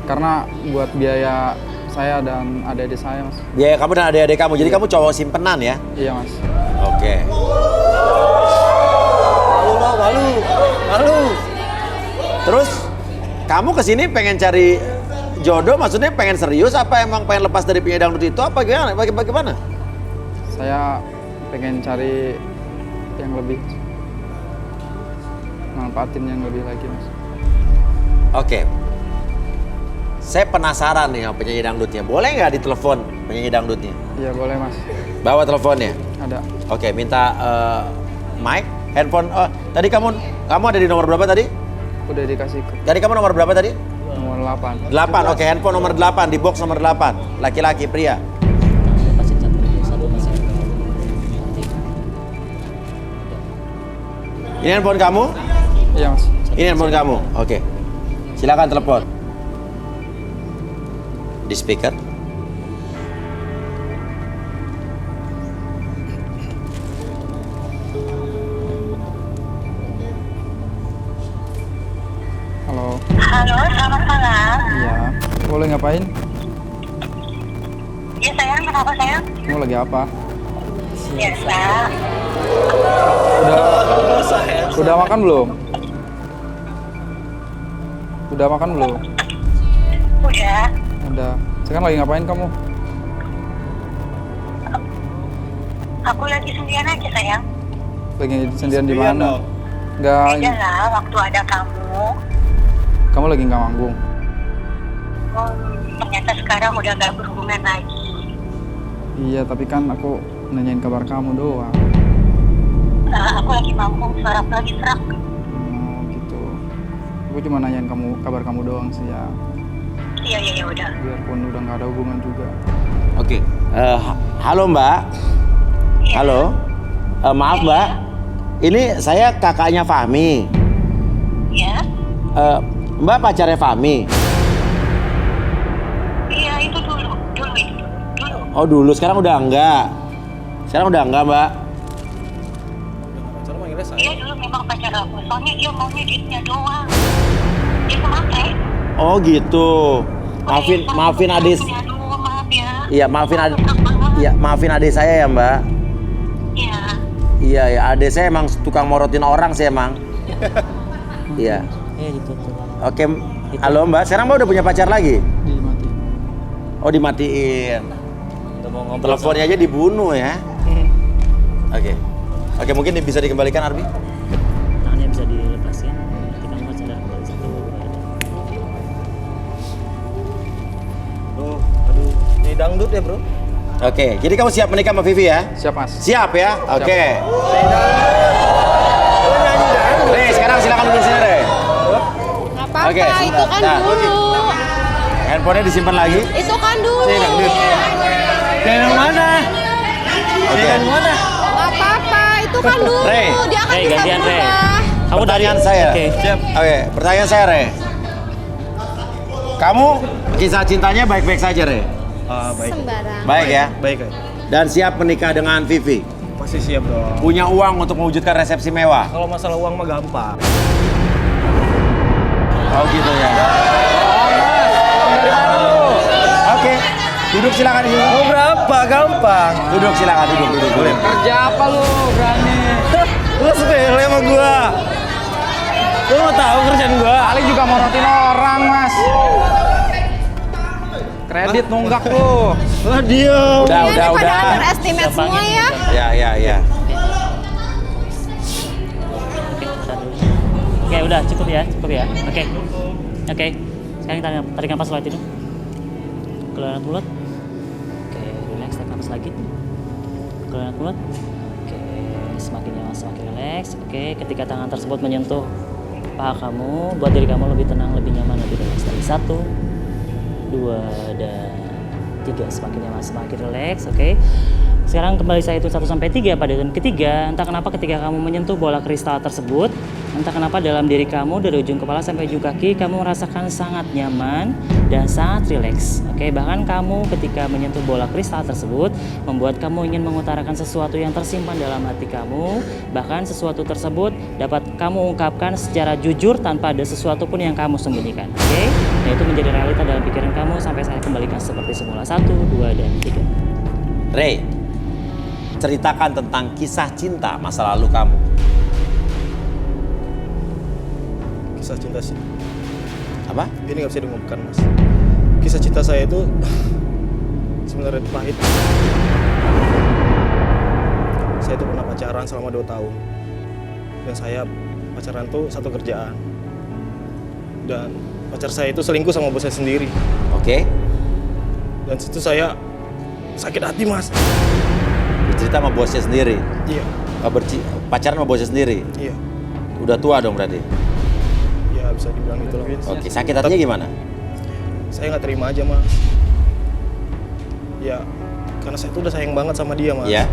Karena buat biaya saya dan adik-adik saya, Mas. Biaya kamu dan adik-adik kamu. Jadi kamu cowok simpenan ya? Iya, Mas. Oke. Malu. Terus kamu kesini pengen cari jodoh, maksudnya pengen serius apa emang pengen lepas dari penyanyi dangdut itu apa gimana? Bagaimana? Saya pengen cari yang lebih, manfaatin yang lebih lagi, Mas. Oke. Saya penasaran nih sama penyanyi dangdutnya. Boleh nggak ditelepon penyanyi dangdutnya? Iya, boleh, Mas. Bawa teleponnya. Ada. Oke, minta mic, handphone. Oh, tadi kamu ada di nomor berapa tadi? Udah dikasih ke Tadi kamu nomor berapa tadi? nomor 8. 8. Oke, handphone nomor 8 di box nomor 8. Laki-laki, pria. Lepasin satu lepasin. Ini handphone kamu? Iya, Mas. Ini handphone kamu. Oke. Silakan telepon. Di speaker. Halo. Halo, selamat malam. Iya. Boleh ngapain? Ya sayang, kenapa sayang? Kamu lagi apa? Biasa. Udah makan belum? Udah makan belum? Udah. Udah. Sekarang lagi ngapain kamu? Aku lagi sendirian aja sayang. Lagi sendirian di mana? Nggak, Beda lah waktu ada kamu. kamu lagi nggak manggung. Oh, ternyata sekarang udah gak berhubungan lagi. Iya, tapi kan aku nanyain kabar kamu doang. Aku lagi manggung, suara aku lagi serak. Oh gitu. Aku cuma nanyain kabar kamu doang sih ya. Iya udah. Biarpun udah nggak ada hubungan juga. Oke. Halo Mbak. Iya. Halo. Maaf Mbak. Ini saya kakaknya Fahmi. Iya. Mbak pacarnya Fahmi. Iya itu dulu. Oh dulu, sekarang udah enggak. Sekarang udah enggak Mbak. Iya dulu memang pacar aku. Soalnya dia maunya duitnya doang. Dia pemakai. Oh gitu. Maafin adik. Aduh, maaf ya. Iya maafin adik. Iya maafin adik saya ya Mbak. Iya. Iya ya, adik saya emang tukang morotin orang sih emang. Iya. Iya gitu tuh. Oke, halo Mbak. Sekarang Mbak udah punya pacar lagi? Dimatiin. Oh dimatiin. Udah mau ngobrol. Teleponnya aja dibunuh ya. Oke. Oke, mungkin bisa dikembalikan Arbi? Tangannya bisa dilepasin. Nanti kamu akan sadar kembali. 1, 2, 3. Aduh, ini dangdut ya bro. Oke, jadi kamu siap menikah sama Vivi ya? Siap mas. Siap ya? Oke. Re, sekarang silakan duduk sini Re. Nggak apa-apa, Oke, itu kan nah. dulu. Handphonenya disimpan lagi. Itu kan dulu. Sini dangdut. Yang mana? Oke. Yang mana? Nggak apa-apa, itu kan dulu. Re. Dia kan Re, bisa gantian, Re. berubah. Kamu Pertanyaan dari- saya. Oke. Oke, pertanyaan saya Re. Kamu kisah cintanya baik-baik saja Re? Baik. Sembarang. Baik ya? Baik ya. Dan siap menikah dengan Vivi? Pasti siap dong. Punya uang untuk mewujudkan resepsi mewah? Kalau masalah uang mah gampang. Oh gitu ya. Oke, duduk silakan di sini. Mau berapa? Gampang. Duduk silakan, duduk. Boleh. Kerja apa lu berani? Lu sepele sama gua. Lu mau tahu kerjaan gua? Paling juga morotin orang mas. Kredit nunggak lu. Lah dia. Udah. Pada underestimate semua ya. Ya. Oke, bentar dulu. Oke, udah cukup ya. Oke. Sekarang tarik nafas lewat hidung. Keluaran mulut. Oke, relax, tarik nafas lagi. Keluaran mulut. Oke, semakin nyaman, semakin relax. Oke, ketika tangan tersebut menyentuh paha kamu, buat diri kamu lebih tenang, lebih nyaman, lebih relax. Dari 1, 2, dan 3. Semakin nyaman, semakin relax. Oke. Sekarang kembali saya hitung 1 sampai 3 pada detik ketiga. Entah kenapa ketika kamu menyentuh bola kristal tersebut, entah kenapa dalam diri kamu dari ujung kepala sampai ujung kaki kamu merasakan sangat nyaman dan sangat rileks. Oke, bahkan kamu ketika menyentuh bola kristal tersebut membuat kamu ingin mengutarakan sesuatu yang tersimpan dalam hati kamu. Bahkan sesuatu tersebut dapat kamu ungkapkan secara jujur tanpa ada sesuatu pun yang kamu sembunyikan. Oke, dan itu menjadi realita dalam pikiran kamu sampai saya kembalikan seperti semula. 1, 2, dan 3. Re, ceritakan tentang kisah cinta masa lalu kamu. Kisah cinta sih, Apa? ini nggak bisa diungkapkan mas. Kisah cinta saya itu sebenarnya pahit. Saya itu pernah pacaran selama 2 tahun. Dan saya pacaran tuh satu kerjaan. Dan pacar saya itu selingkuh sama bos saya sendiri. Oke. Dan situ saya sakit hati mas. Bercerita sama bosnya sendiri. Iya, Pacaran sama bosnya sendiri. iya. Udah tua dong berarti. Ya bisa dibilang gitu lah mas. Oke, sakit hatinya gimana? Saya nggak terima aja mas. Ya, karena saya tuh udah sayang banget sama dia mas. Iya.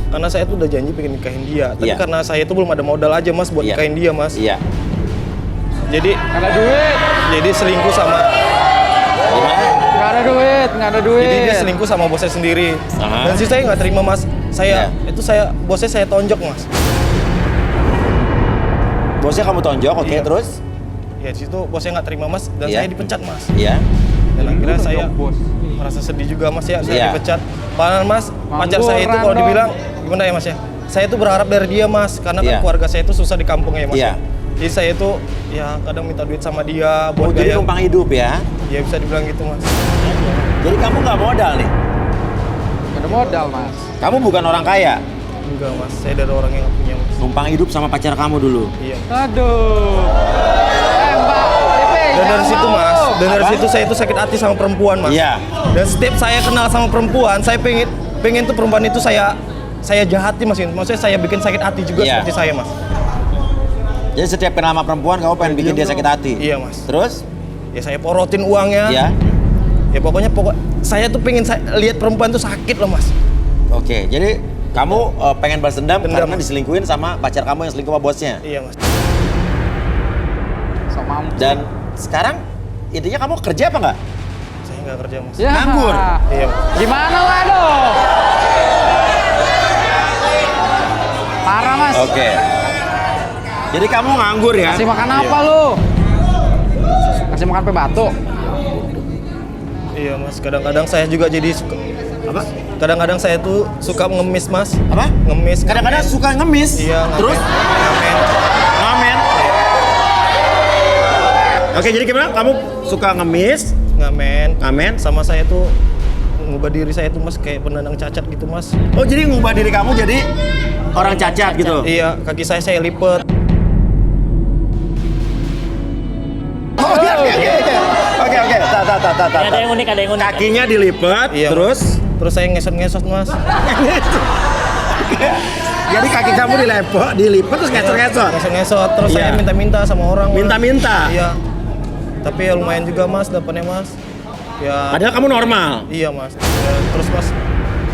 Karena saya tuh udah janji pengen nikahin dia. Tapi Iya. karena saya tuh belum ada modal aja mas buat Iya. nikahin dia mas. Iya. Jadi Nggak ada duit. jadi selingkuh sama Gimana? Nggak ada duit. jadi dia selingkuh sama bosnya sendiri. Aha. Dan sih saya nggak terima mas. Saya Iya. itu bosnya saya tonjok mas. Bosnya kamu tonjok, oke, Iya. terus? Ya di situ bosnya nggak terima mas dan Iya. saya dipecat mas. Iya. Dan akhirnya saya bos. merasa sedih juga mas ya, saya Iya. dipecat. Padahal mas, pacar saya itu kalau dong. dibilang gimana ya mas ya? Saya itu berharap dari dia mas, karena Iya. kan keluarga saya itu susah di kampung ya mas. Iya. Ya. Jadi saya itu ya kadang minta duit sama dia Oh, buat jadi gaya. numpang hidup ya? Ya bisa dibilang gitu mas. Jadi kamu nggak modal nih? Ada modal, Mas. Kamu bukan orang kaya. Enggak mas, saya dari orang yang nggak punya mas. Numpang hidup sama pacar kamu dulu. Iya. Aduh. Mbak, Dan dari situ mas, dan dari situ saya itu sakit hati sama perempuan mas. Iya. Dan setiap saya kenal sama perempuan, saya pengen tuh perempuan itu saya jahati mas. Maksudnya saya bikin sakit hati juga Iya. seperti saya mas. Jadi setiap kenal sama perempuan kamu pengen bikin dia sakit hati. Iya mas. Terus? Ya saya porotin uangnya. Iya. Ya pokoknya saya tuh pengen lihat perempuan tuh sakit loh mas. Oke, jadi kamu pengen balas dendam Dendam. karena diselingkuhin sama pacar kamu yang selingkuh sama bosnya. Iya mas. So mampu. Dan sekarang intinya kamu kerja apa nggak? Saya nggak kerja mas. Ya. Nganggur. Iya mas. Gimana lah, aduh. Parah, Mas. Oke. Jadi kamu nganggur ya? Kasih makan apa lu? Kasih makan pe batu. Iya mas. Kadang-kadang saya juga jadi suka. Apa? Kadang-kadang saya tuh suka ngemis mas. Apa? Ngemis. Kadang-kadang ngamen. suka ngemis. Iya. ngamen. Terus? Ngamen. Ngamen. Oke, jadi gimana? Kamu suka ngemis, ngamen. Sama saya tuh ngubah diri saya tuh mas kayak penendang cacat gitu mas. Oh, jadi ngubah diri kamu jadi orang cacat gitu? Iya, kaki saya lipet. Oke. Ada yang unik, ada yang unik. Kakinya dilipat, Iya. terus Terus saya ngesot mas. jadi kaki kamu dilipat terus ngesot-ngesot. Ngesot. Terus Iya. saya minta-minta sama orang. Mas. Minta-minta. Iya. Tapi ya lumayan juga mas dapatnya mas. Ya. Padahal kamu normal. Iya mas. Ya, terus mas,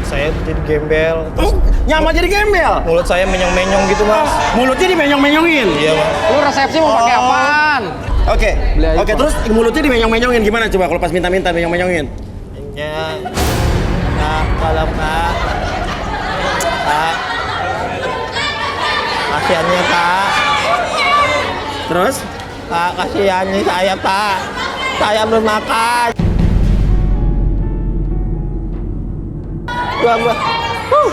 saya jadi gembel. Terus Oh, nyama jadi gembel. mulut saya menyong-menyong gitu mas. Mulutnya dimenyong-menyongin. Iya mas. Lu resepsi mau pakai apaan? Oke. Beli aja, Oke, Pak. terus mulutnya dimenyong-menyongin gimana coba kalau pas minta-minta menyong-menyongin? Ya. Kak, malam kak. Kak. Kasihannya kak. Terus? Kak, kasihannya saya kak. Saya belum makan.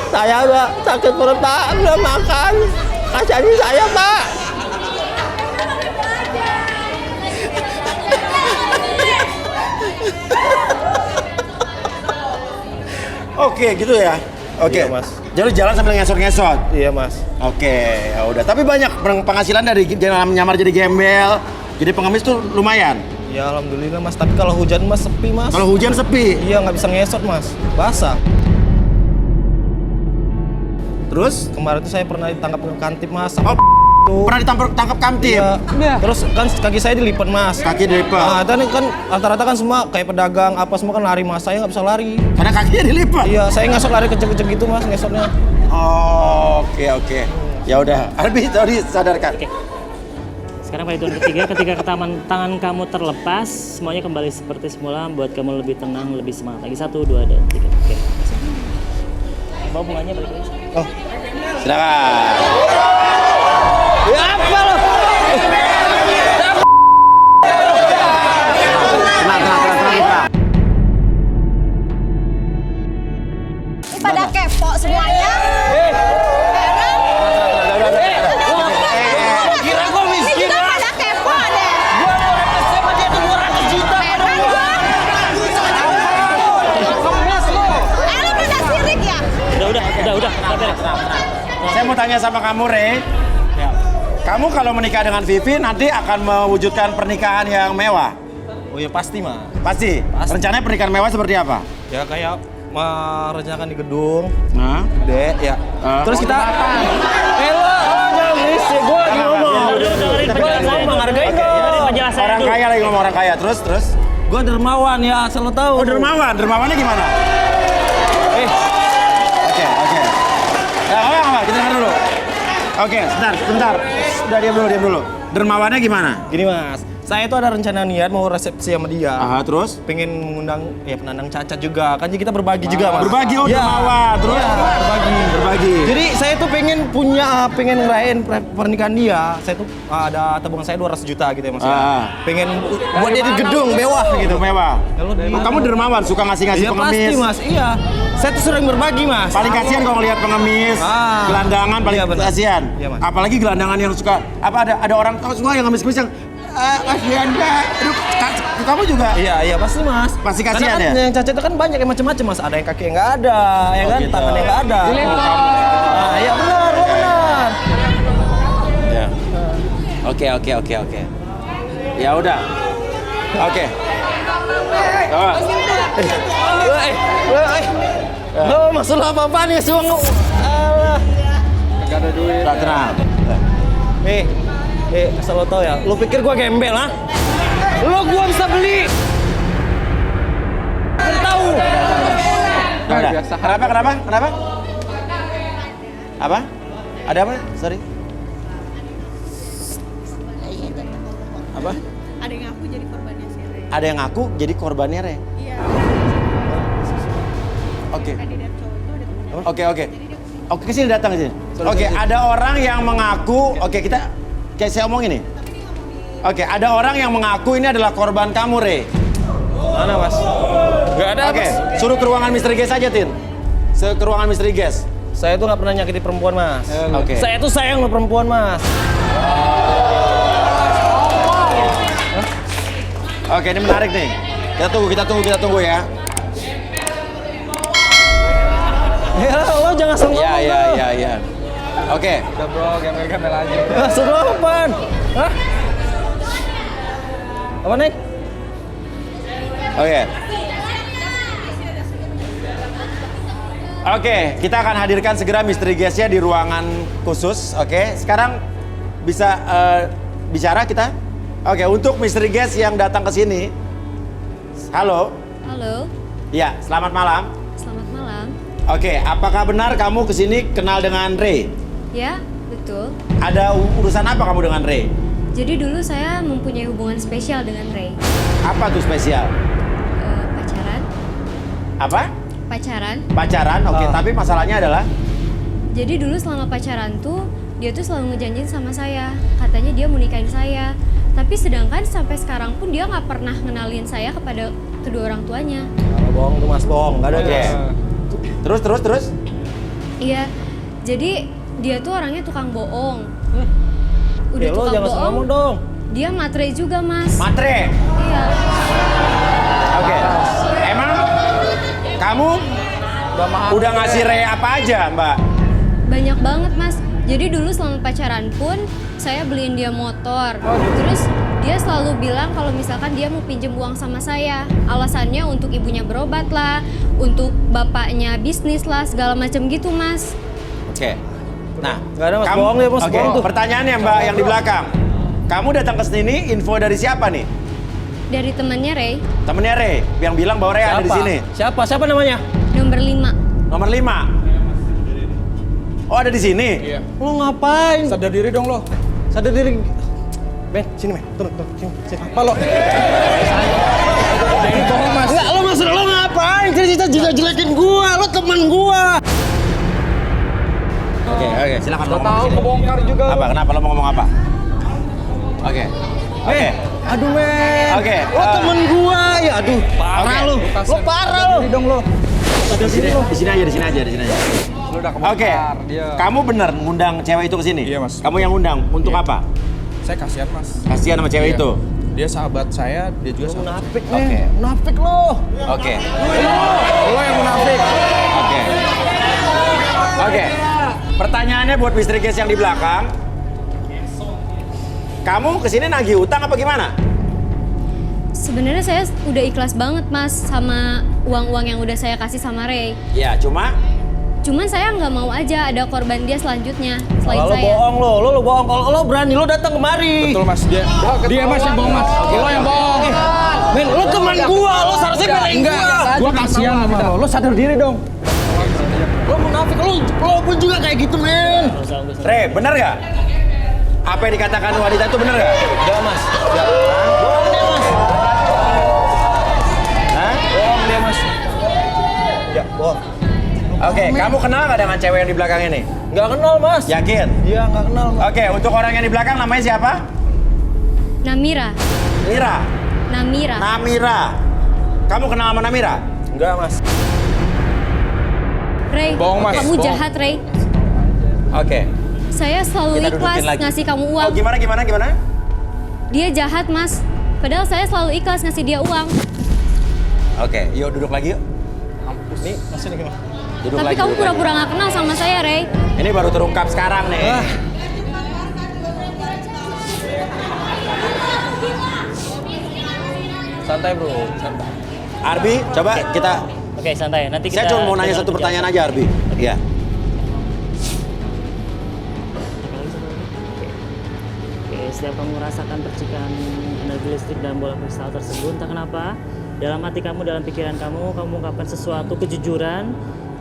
Saya udah sakit perut pak, belum makan. Kasihannya saya pak. Oke, gitu ya. Oke. Iya, Mas. Jadi jalan sambil ngesot-ngesot. Iya mas. Oke, ya udah. Tapi banyak penghasilan dari nyamar jadi gembel, jadi pengemis tuh lumayan. Ya alhamdulillah mas. Tapi kalau hujan mas sepi mas. Kalau hujan sepi. Iya nggak bisa ngesot mas. Basah. Terus Kemarin tuh saya pernah ditangkap ke kantip mas. Oh, Tuh. pernah ditangkap kamtip. Iya. Terus kan kaki saya dilipat mas. Kaki dilipat. Nah, kan rata-rata kan semua kayak pedagang apa semua kan lari mas. Saya nggak bisa lari. Karena kakinya dilipat. Iya, saya ngesot lari kenceng-kenceng gitu mas ngesotnya. Oh, oke. Ya udah. Arbi, sorry, sadarkan. Oke. Sekarang pada hitungan ketiga, ketika tangan kamu terlepas, semuanya kembali seperti semula, buat kamu lebih tenang, lebih semangat lagi. 1, 2, dan 3. Oke. Bawa bunganya balik lagi. Oh, Silakan. ya apa lo? Tenang. Pada kepo semuanya. Kira gua miskin. Pada kepo deh. Gua mau dapat sama dia tuh 200 juta. Kemes lu. Lu pada sirik ya? Udah, beres. Saya mau tanya sama kamu, Re. Kamu kalau menikah dengan Vivi nanti akan mewujudkan pernikahan yang mewah? Oh ya pasti mas. Pasti. Rencananya pernikahan mewah seperti apa? Ya kayak merencanakan di gedung Nah, gede ya. Terus kita. Jangan berisik. Gua lagi ngomong. Dengerin penjelasan. Menghargai Dengerin penjelasan orang dulu. kaya lagi ngomong orang kaya. Terus. Gua dermawan ya, asal lo tahu. Oh, dermawan. Dermawannya gimana? Oke. Ya, apa? Kita dengar dulu. Oke, sebentar. Udah diam dulu. Dermawannya gimana? Gini mas, saya itu ada rencana niat mau resepsi sama dia. Aha, terus? Pengen mengundang ya penandang cacat juga. Kan jadi kita berbagi juga mas. Berbagi, Iya. dermawan. Terus? Iya, Berbagi. Jadi saya tuh pengen ngerayain pernikahan dia. Saya tuh ada tabungan saya 200 juta gitu ya mas. Ya. Pengen buat dia di gedung mewah gitu. Mewah. Kalau Oh, kamu dermawan, suka ngasih-ngasih Iya pengemis. pasti mas, iya. Saya tuh sering berbagi mas. Paling kasihan kalau lihat pengemis, gelandangan paling Iya, benar. kasihan. Iya, Mas. Apalagi gelandangan yang suka ada orang suka yang ngemis-ngemis yang Kasihan Kak. Aduh, kamu juga? Iya pasti mas. Pasti Karena kasihan kan ya? yang cacat itu kan banyak yang macam-macam mas. Ada yang kaki yang nggak ada, ya kan? gitu. Tangan yang nggak ada. Nah, iya benar, lo benar. Ya. Oke. Ya udah. Oke. Oh. Lo masalah apa nih suang? Alah. Gak ada duit. Udah tenang. Asal lo tau ya, lo pikir gua gembel ha? Gua bisa beli. Tahu. Udah. Biasa. Kenapa? Apa? Ada apa? Sorry. Apa? Ada yang aku jadi korbannya si Re. Ada yang ngaku jadi korbannya Re. Iya. Oke. Kandidat cowok itu ada temen. Oke. Oke, kesini datang sini. Oke, ada orang yang mengaku. Oke, kita kayak saya omongin nih. Oke, ada orang yang mengaku ini adalah korban kamu, Re. Mana mas? Gak ada Oke, mas. suruh ke ruangan misteri guest aja, Tin. Ke ruangan misteri guest. Saya tuh nggak pernah nyakiti perempuan mas. Oke. Saya tuh sayang sama perempuan mas. Oke, ini menarik nih. Kita tunggu ya. Ya lo jangan asal ngomong. Iya. Oke. Udah bro, gembel-gembel aja. Suruh apaan? Hah? Apa nih? Oke, kita akan hadirkan segera misteri guest-nya di ruangan khusus. Oke, sekarang bisa bicara kita. Oke, untuk misteri guest yang datang ke sini. Halo. Halo, Ya, selamat malam. selamat malam. Oke, apakah benar kamu ke sini kenal dengan Ray? Ya, betul. Ada urusan apa kamu dengan Ray? Jadi dulu saya mempunyai hubungan spesial dengan Ray. Apa tuh spesial? Pacaran. Apa? Pacaran, oke. Tapi masalahnya adalah Jadi dulu selama pacaran tuh dia tuh selalu ngejanjiin sama saya. Katanya dia mau nikahin saya. Tapi sedangkan sampai sekarang pun dia nggak pernah ngenalin saya kepada kedua orang tuanya. Kalau bohong tuh mas, bohong. Gak ada Oke. guys. Terus? Iya, jadi dia tuh orangnya tukang bohong. Udah Ya lo tukang jangan bohong, ngomong dong. dia matre juga mas. matre. Iya. Oke. Emang kamu udah ngasih Ray apa aja, Mbak? Banyak banget mas. Jadi dulu selama pacaran pun saya beliin dia motor. Terus dia selalu bilang kalau misalkan dia mau pinjem uang sama saya. Alasannya untuk ibunya berobat lah, untuk bapaknya bisnis lah, segala macam gitu mas. Oke. Nah, Nggak ada, Mas. Bohong dia, Mas. Oke, Bohong tuh. pertanyaannya Mbak yang di belakang. Kamu datang ke sini info dari siapa nih? Dari temannya Ray, Temennya Ray yang bilang bahwa Ray ada di sini. Siapa namanya? nomor 5. Nomor 5. Oh, ada di sini? Iya. Lo ngapain? Sadar diri dong lo. Sadar diri. Ben, sini men. Turun. Sini. Apa lo? Ini bohong mas. Enggak, lo maksud lo ngapain? Cerita jelekin gua, lo temen gua. Oke, silakan Lo ngomong tahu di sini. kebongkar juga. Apa? Kenapa lo mau ngomong apa? Oke. Aduh men. Oke, Lo temen gua. Ya aduh, parah Oke. lo. Lo parah lo. Diri dong lo. Di sini aja. Lo udah kebongkar. Oke. Dia. Kamu bener ngundang cewek itu ke sini? Iya, Mas. Kamu yang ngundang untuk Iya. apa? Saya kasihan mas. Kasihan sama cewek Iya. itu. Dia sahabat saya, dia juga sahabat. Munafik Oke. nih. Munafik lo. Oke. Lo yang munafik. Oke. Pertanyaannya buat misteri guest yang di belakang. Kamu kesini nagih utang apa gimana? Sebenarnya saya udah ikhlas banget mas sama uang-uang yang udah saya kasih sama Ray. Ya, Cuman saya nggak mau aja ada korban dia selanjutnya selain Kalau lo saya. bohong lo bohong. Kalau lo berani lo datang kemari. Betul mas, dia mas yang bohong mas. Lo yang bohong. Men, lo teman gua, lo seharusnya belain gua. Gua kasihan sama lo. Lo sadar diri dong. Lo munafik, lo pun juga kayak gitu men. Re, bener gak? Apa yang dikatakan wanita itu bener gak? Enggak mas. Bohong dia mas. Hah? Bohong dia mas. Ya bohong. Oke, kamu kenal gak dengan cewek yang di belakang ini? Nggak kenal mas. Yakin? Iya nggak kenal mas. Oke, untuk orang yang di belakang namanya siapa? Namira. Namira. Kamu kenal sama Namira? Enggak mas. Ray, Bohong, Mas. kamu Bohong. jahat Ray. Oke. Saya selalu Kita ikhlas dudukin lagi. ngasih kamu uang. Oh, gimana? Dia jahat, Mas. Padahal saya selalu ikhlas ngasih dia uang. Oke, yuk duduk lagi yuk. Nih, masih nih. Duduk Tapi lagi, kamu duduk pura-pura nggak kenal sama saya, Ray. lagi. Ini baru terungkap sekarang nih. Santai bro, santai. Arbi, coba kita. Oke, santai. Nanti kita Saya cuma mau nanya dengar satu pertanyaan penjelasan. aja, Arbi. Iya. Oke, setiap kamu merasakan percikan energi listrik dalam bola kristal tersebut, entah kenapa, dalam hati kamu, dalam pikiran kamu mengungkapkan sesuatu kejujuran,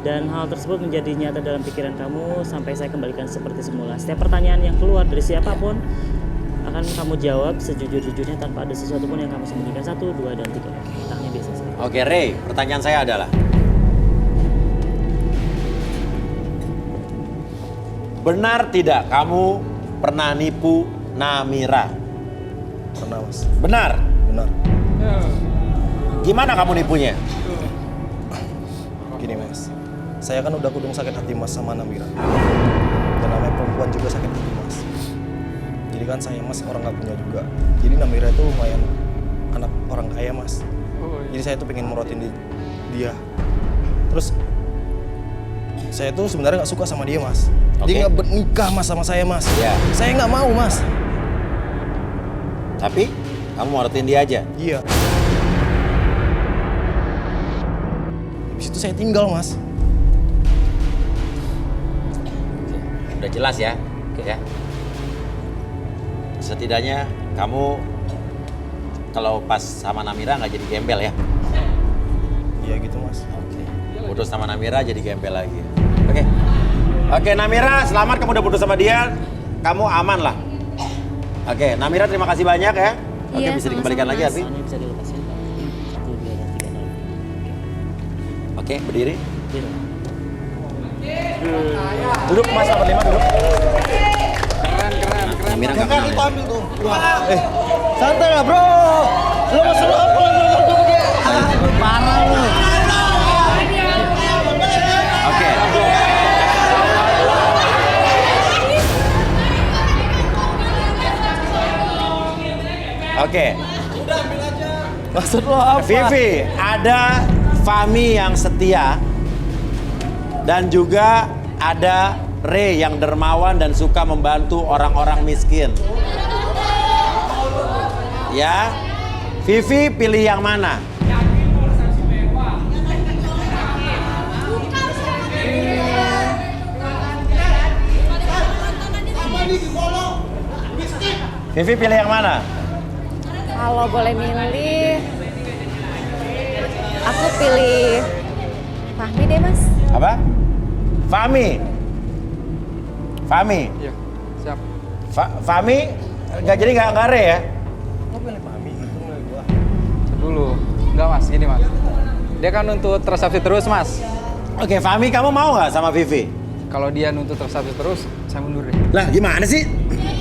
dan hal tersebut menjadi nyata dalam pikiran kamu sampai saya kembalikan seperti semula. Setiap pertanyaan yang keluar dari siapapun akan kamu jawab sejujur-jujurnya tanpa ada sesuatu pun yang kamu sembunyikan. 1, 2, dan 3. Tangannya biasa saja. Oke, Ray, pertanyaan saya adalah, benar tidak kamu pernah nipu Namira? Pernah mas. Benar? Benar. Gimana kamu nipunya? Gini mas, saya kan udah kudung sakit hati mas sama Namira. Dan namanya perempuan juga sakit hati mas. Jadi kan saya mas orang nggak punya juga. Jadi Namira itu lumayan anak orang kaya mas. Jadi saya tuh pengen merotin dia. Terus saya tuh sebenarnya nggak suka sama dia mas. Oke. Dia nggak bernikah mas sama saya mas. Iya. Saya nggak mau mas. Tapi kamu morotin dia aja. Iya. Habis itu saya tinggal mas. Udah jelas ya? Ya. Setidaknya kamu kalau pas sama Namira nggak jadi gembel ya? Iya gitu mas. Oke. Putus sama Namira jadi gembel lagi. Oke. Oke, Namira, selamat kamu udah putus sama dia. Kamu aman lah. Oke, Namira terima kasih banyak ya. Oke, Iya, bisa sama-sama, dikembalikan lagi Mas. Arbi. Soalnya bisa dilepasin. 1, 2, dan 3. Oke, berdiri. Gitu. Duduk mas, nomor 5 duduk. Namira nggak kenal ya? ambil tuh. Santai lah bro. Lu masalah apa lu dia? Parah lu. Oke. Oke. Maksud lo apa? Vivi, ada Fahmi yang setia dan juga ada Ray yang dermawan dan suka membantu orang-orang miskin. Ya, Vivi pilih yang mana? Vivi pilih yang mana? Kalau boleh milih, aku pilih Fahmi deh mas. Apa? Fahmi. Fahmi. Iya, siap. Fahmi nggak jadi nggak Ray ya? Lo pilih Fahmi, itu milih gua. Dulu. Enggak mas, gini mas. Dia kan nuntut resepsi terus mas. Oke, Fahmi kamu mau nggak sama Vivi? Kalau dia nuntut resepsi terus, saya mundur deh. Lah gimana sih?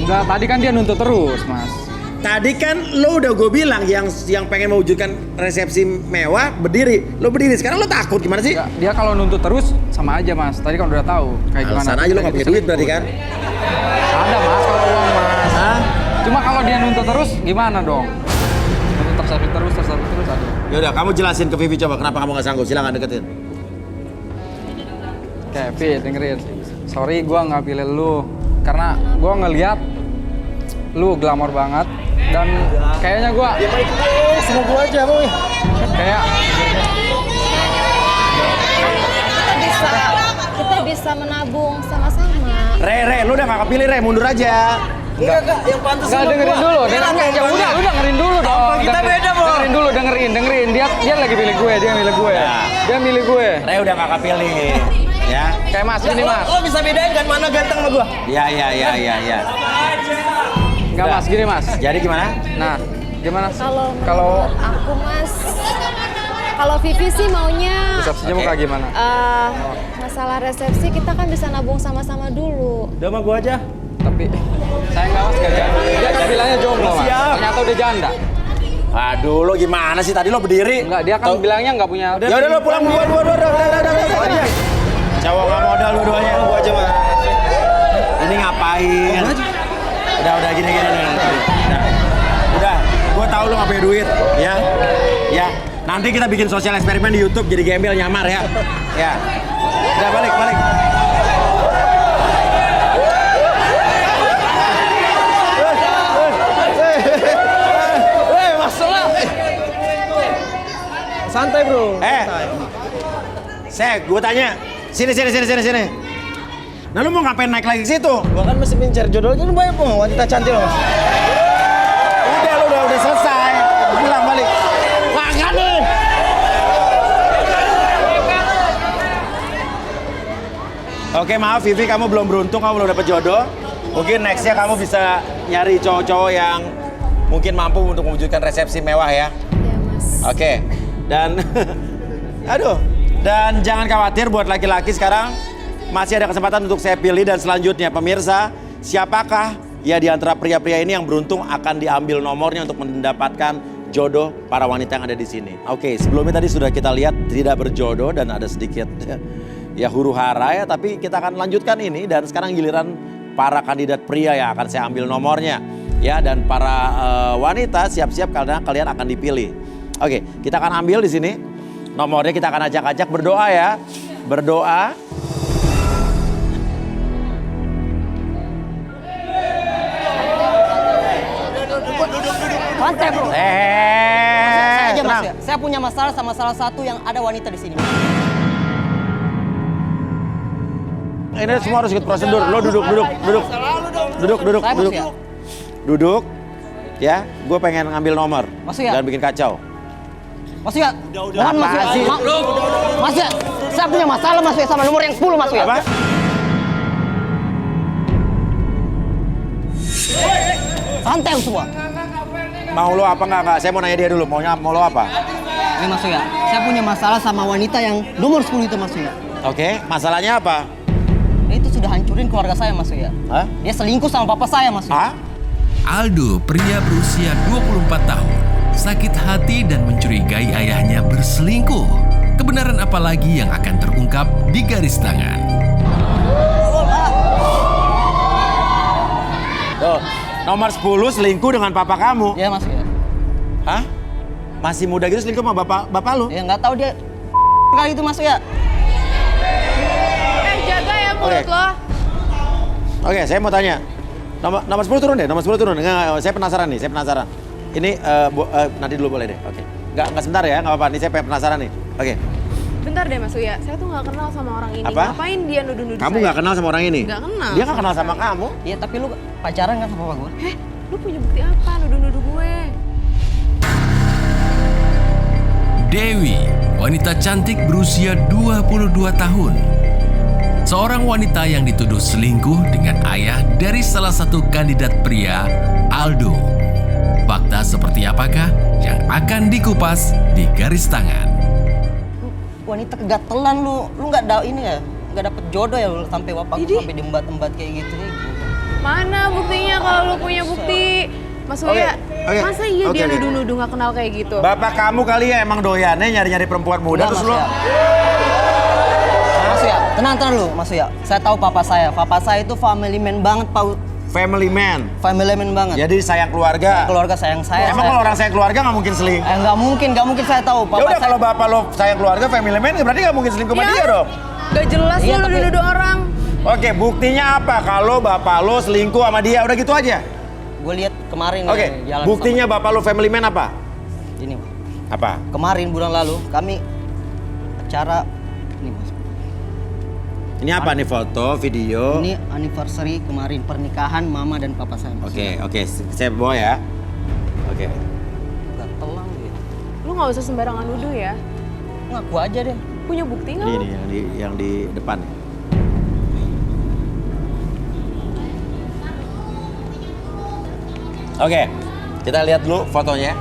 Enggak, tadi kan dia nuntut terus mas. Tadi kan lo udah gue bilang yang pengen mewujudkan resepsi mewah berdiri. Lo berdiri, sekarang lo takut gimana sih? Enggak, dia kalau nuntut terus sama aja mas. Tadi kan udah tahu kayak gimana. Alasan aja lo nggak punya duit berarti kan? Ada mas kalau uang mas. Hah? Cuma kalau dia nuntut terus gimana dong? Nuntut resepsi terus ada. Yaudah, kamu jelasin ke Vivi coba kenapa kamu nggak sanggup. Silakan deketin. Kevin, dengerin. Sorry gua nggak pilih lu. Karena gua ngeliat lu glamor banget. Dan kayaknya gua Semua gua aja boy. kayak Kita bisa menabung sama-sama. Re, lo udah nggak kepilih Re, mundur aja. Enggak, yang pantas nggak dengerin dulu. Ya udah dengerin dulu dong. kita beda, Bang. Dengerin dulu, dengerin. Dia lagi pilih gue, dia milih gue. Ya. Dia milih gue. Re udah nggak kepilih, ya? Kayak mas ini mas. Lo bisa bedain kan mana ganteng sama gua? Ya. Enggak mas, gini mas. Jadi gimana? Nah, gimana? Kalau menurut aku mas, kalau Vivi sih maunya resepsinya mau kayak gimana? masalah resepsi kita kan bisa nabung sama-sama dulu. Udah sama gue aja. Tapi saya nggak mas kerja. Dia kan bilangnya jomblo mas. Ternyata udah janda. Aduh, lo gimana sih? Tadi lo berdiri. Enggak, dia kan bilangnya nggak punya. Ya udah lo pulang dua. Udah. Cowok nggak modal dua-duanya, gua aja mah. Ini ngapain? Udah gini. Udah. nggak punya duit, ya. Ya, nanti kita bikin sosial eksperimen di YouTube jadi gembel nyamar ya. Ya. Udah balik. Masalah. Santai bro. Gue tanya. Sini. Nah lu mau ngapain naik lagi ke situ? Gua kan mesti mencari jodohnya, lu banyak wanita cantik loh mas. Udah selesai. Pulang balik. Makanya. Oke maaf Vivi, kamu belum beruntung, kamu belum dapet jodoh. Mungkin nextnya kamu bisa nyari cowok-cowok yang mungkin mampu untuk mewujudkan resepsi mewah ya. Iya mas. Oke. Dan dan jangan khawatir buat laki-laki sekarang masih ada kesempatan untuk saya pilih dan selanjutnya pemirsa, siapakah ya di antara pria-pria ini yang beruntung akan diambil nomornya untuk mendapatkan jodoh para wanita yang ada di sini. Oke, sebelumnya tadi sudah kita lihat tidak berjodoh dan ada sedikit ya huru hara ya, tapi kita akan lanjutkan ini dan sekarang giliran para kandidat pria yang akan saya ambil nomornya ya, dan para wanita siap-siap karena kalian akan dipilih. Oke, kita akan ambil di sini nomornya, kita akan ajak-ajak berdoa ya. Berdoa. Santai bro. Saya aja mas tenang. ya. Saya punya masalah sama salah satu yang ada wanita di sini. Ini semua harus ikut prosedur. Lo duduk. Saya bos ya. Duduk. Ya, gue pengen ngambil nomor. Mas ya. Jangan bikin kacau. Mas ya. Mohon mas ya. Mas ya. Saya punya masalah mas ya sama nomor yang 10 mas ya. Apa? Santai semua. Mau lo apa enggak? Saya mau nanya dia dulu. Mau lo apa? Ini mas ya. Saya punya masalah sama wanita yang nomor 10 itu mas ya. Oke, masalahnya apa? Itu sudah hancurin keluarga saya mas ya. Hah? Dia selingkuh sama papa saya mas ya. Hah? Aldo, pria berusia 24 tahun, sakit hati dan mencurigai ayahnya berselingkuh. Kebenaran apa lagi yang akan terungkap di garis tangan? Tuh, nomor 10 selingkuh dengan papa kamu. Iya mas ya. Hah? Masih muda gitu selingkuh sama bapak lu? Ya nggak tahu dia kali itu mas ya. Jaga ya mulut lo. Oke, saya mau tanya. Nomor 10 turun deh, nomor 10 turun. Enggak, saya penasaran. Ini nanti dulu boleh deh. Oke. Enggak sebentar ya, enggak apa-apa. Ini saya penasaran nih. Oke. Bentar deh Mas Uya, saya tuh nggak kenal sama orang ini. Apa? Ngapain dia nuduh-nuduh Kamu saya? nggak kenal sama orang ini? Nggak kenal. Dia nggak kenal sama kamu. Iya tapi lu pacaran kan sama papa gue? Lu punya bukti apa nuduh-nuduh gue? Dewi, wanita cantik berusia 22 tahun. Seorang wanita yang dituduh selingkuh dengan ayah dari salah satu kandidat pria, Aldo. Fakta seperti apakah yang akan dikupas di garis tangan? Wanita kegatelan lu nggak dapet jodoh ya lu sampai bapak sampai diembat-embat kayak gitu. Mana buktinya kalau lu punya bukti? Mas Uya, masa iya dia nuduh-nuduh nggak kenal kayak gitu? Bapak kamu kali ya emang doyannya nyari-nyari perempuan muda terus lo. Mas Uya, tenang lu Mas Uya. Saya tahu papa saya itu family man banget Pak. Family man banget. Jadi sayang keluarga. Keluarga sayang saya. Emang kalau orang sayang keluarga nggak mungkin selingkuh? Nggak mungkin saya tahu. Ya udah kalau bapak lo sayang keluarga, family man, berarti nggak mungkin selingkuh sama dia dong. Gak jelas lu nuduh-nuduh orang. Oke, buktinya apa kalau bapak lo selingkuh sama dia? Udah gitu aja. Gue lihat kemarin. Oke, buktinya bapak lo family man apa? Ini Pak. Apa? Kemarin bulan lalu kami acara ini Mas. Ini apa nih, foto, video? Ini anniversary kemarin pernikahan mama dan papa saya. Oke, saya bawa ya. Oke. Gak telang gitu. Lu nggak usah sembarangan nuduh ya. Ngaku aja deh. Punya bukti nggak? Ini yang di depan. Oke, kita lihat dulu fotonya.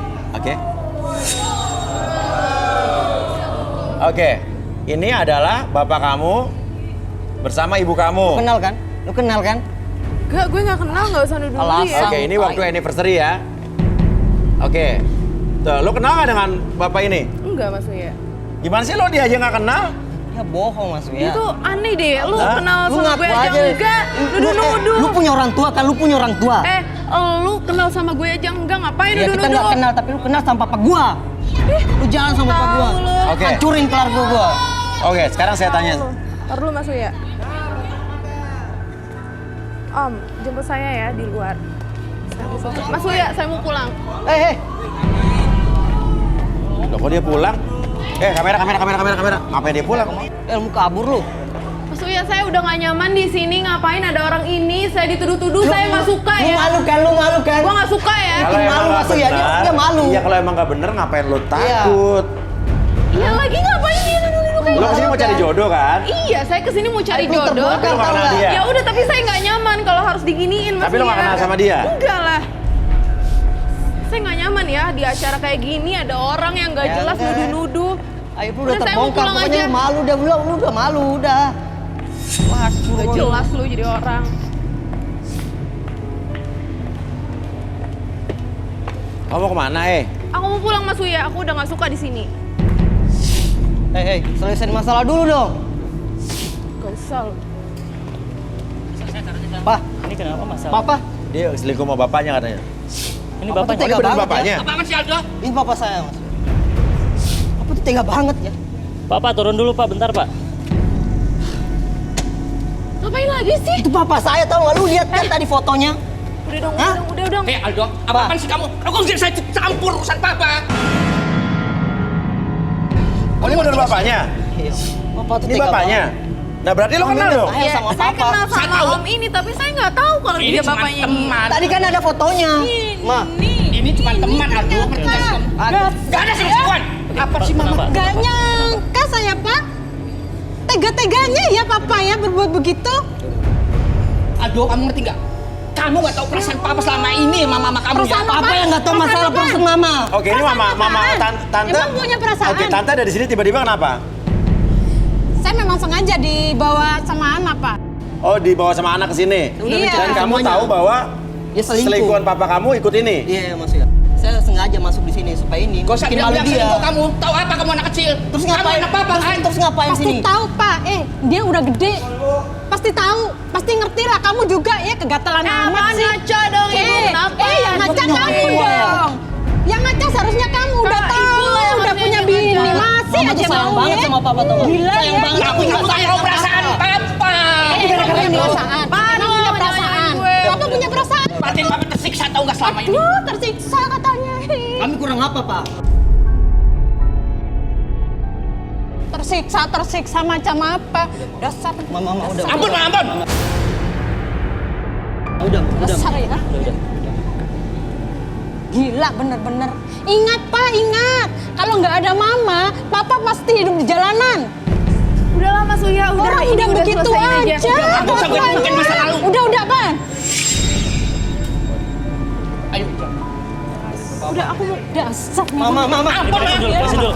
Oke, ini adalah bapak kamu bersama ibu kamu. Lu kenal kan? Gak, gue nggak kenal, nggak usah nuduh dia. Oke, ini waktu anniversary ya. Oke, tuh, lo kenal nggak dengan bapak ini? Enggak Mas Uya. Gimana sih lo dia aja nggak kenal? Ya bohong Mas Uya. Itu aneh deh, lu kenal Lu sama ngaku gue aja aja. enggak, nuduh-nuduh. Lu punya orang tua kan? Lu punya orang tua. Lu kenal sama gue aja enggak, ngapain Ya kita nuduh-nuduh? nggak kenal, tapi lu kenal sama papa gua. Lu jalan sama papa gua. Oke. Hancurin keluarga gua. Oke, sekarang saya tanya. Ntar dulu Mas Uya. Om, jemput saya ya di luar. Mas Uya, saya mau pulang. Loh, kok dia pulang? Kamera. Ngapain dia pulang? Lu kabur lu. Mas Uya, saya udah gak nyaman di sini. Ngapain ada orang ini? Saya dituduh-tuduh, saya nggak suka Lu ya. malu kan? Gua nggak suka ya. Kalau emang malu, nggak Mas Uya, benar, dia malu. Iya, kalau emang nggak bener ngapain lu takut? Iya lagi ngapain dia nuduh-nuduh kayak Lo kesini mau cari jodoh kan? Iya, saya kesini mau cari Lu jodoh. terbongkar, Tapi lo nggak tau kenal nggak? dia. Ya udah, tapi saya nggak nyaman kalau harus diginiin Mas Tapi lo nggak Uya. kenal sama dia? Enggak lah. Saya nggak nyaman ya di acara kayak gini ada orang yang nggak Ya jelas udah. nuduh-nuduh. Ayo lu udah Udah, saya mau terbongkar, pulang pokoknya aja. lu malu udah, lu udah malu udah. Waduh. Gak jelas lu jadi orang. Kamu mau kemana Aku mau pulang Mas Uya, aku udah nggak suka di sini. Selesai masalah dulu dong. Gak usah lu. Pak, Ini kenapa masalah? papa. Dia selingkuh sama bapaknya katanya. Ini Apa tuh bapaknya. tega Bener banget bapaknya? ya? Ini papa saya, Mas. Apa tuh tega banget ya? Pak, turun dulu Pak, bentar Pak. Ngapain lagi sih? Itu papa saya tau gak? Lu lihat kan tadi fotonya? Udah dong, Hah? udah dong. Aldo, apaan sih kamu? Aku nggak bisa campur urusan papa. Oh, ini bener bapaknya? Iya. Papa tuh Ini tega bapaknya? Nah, berarti lo kenal dong? Saya sama Saya papa. kenal Saya sama tahu. om ini, tapi saya nggak tahu kalau Ini dia cuma bapaknya ini. teman. Tadi kan ada fotonya. Ma, Ini cuma teman Aldo, ngerti nggak sih kamu? Gak ada selingkuhan. Apa sih mama? Kenapa? Gak nyangka saya, Pak. Tega-teganya ya Papa ya berbuat begitu. Aldo, kamu ngerti nggak? Kamu nggak tahu perasaan papa selama ini sama mama kamu ya? Perasaan papa yang nggak tahu masalah perasaan mama. Oke, ini mama tante. Emang punya perasaan? Oke, tante ada di sini tiba-tiba kenapa? Saya memang sengaja dibawa sama anak, Pak. Oh, dibawa sama anak ke sini. Iya. Dan kamu Semuanya. tahu bahwa Dia selingkuh. selingkuhan papa kamu ikut ini? Iya, Mas ya. Saya sengaja masuk di sini supaya ini Gak usah bikin malu bilang dia. selingkuh kamu. Tahu apa kamu anak kecil? Terus Kamu ngapain? anak papa kan? Terus ngapain Pasti sini? tahu, Pak. Dia udah gede. Pasti tahu, pasti ngerti lah. Kamu juga ya kegatelan amat sih. ngaca dong ibu, kenapa? Yang ngaca Punya kamu ibu ya. dong. Yang ngaca seharusnya kamu udah Kak, tahu, ibu lah yang udah harusnya punya yang bini, ngaca. masih Mama aja tuh sayang mau banget ya. sama papa tuh. Gila Sayang ya. banget. Kamu nggak tahu perasaan papa. Emang punya perasaan. Pan, Emang punya jangan perasaan. gue. Papa punya perasaan. Batin papa tersiksa tahu nggak selama ini? Aduh, tersiksa katanya. Kami kurang apa, Pak? Tersiksa macam apa? Dasar. Mama udah. Ampun, ampun. Udah. Dasar ya. Gila bener-bener. Ingat Pak, ingat. Kalau nggak ada Mama, Papa pasti hidup di jalanan. Udahlah Mas Uya, Orang ini udah begitu selesaiin aja. Nggak usah ngomongin masa lalu. Udah Pak. Ayo. Udah aku mau dasar. Mama. Ampun, Beresin dulu, beresin dulu.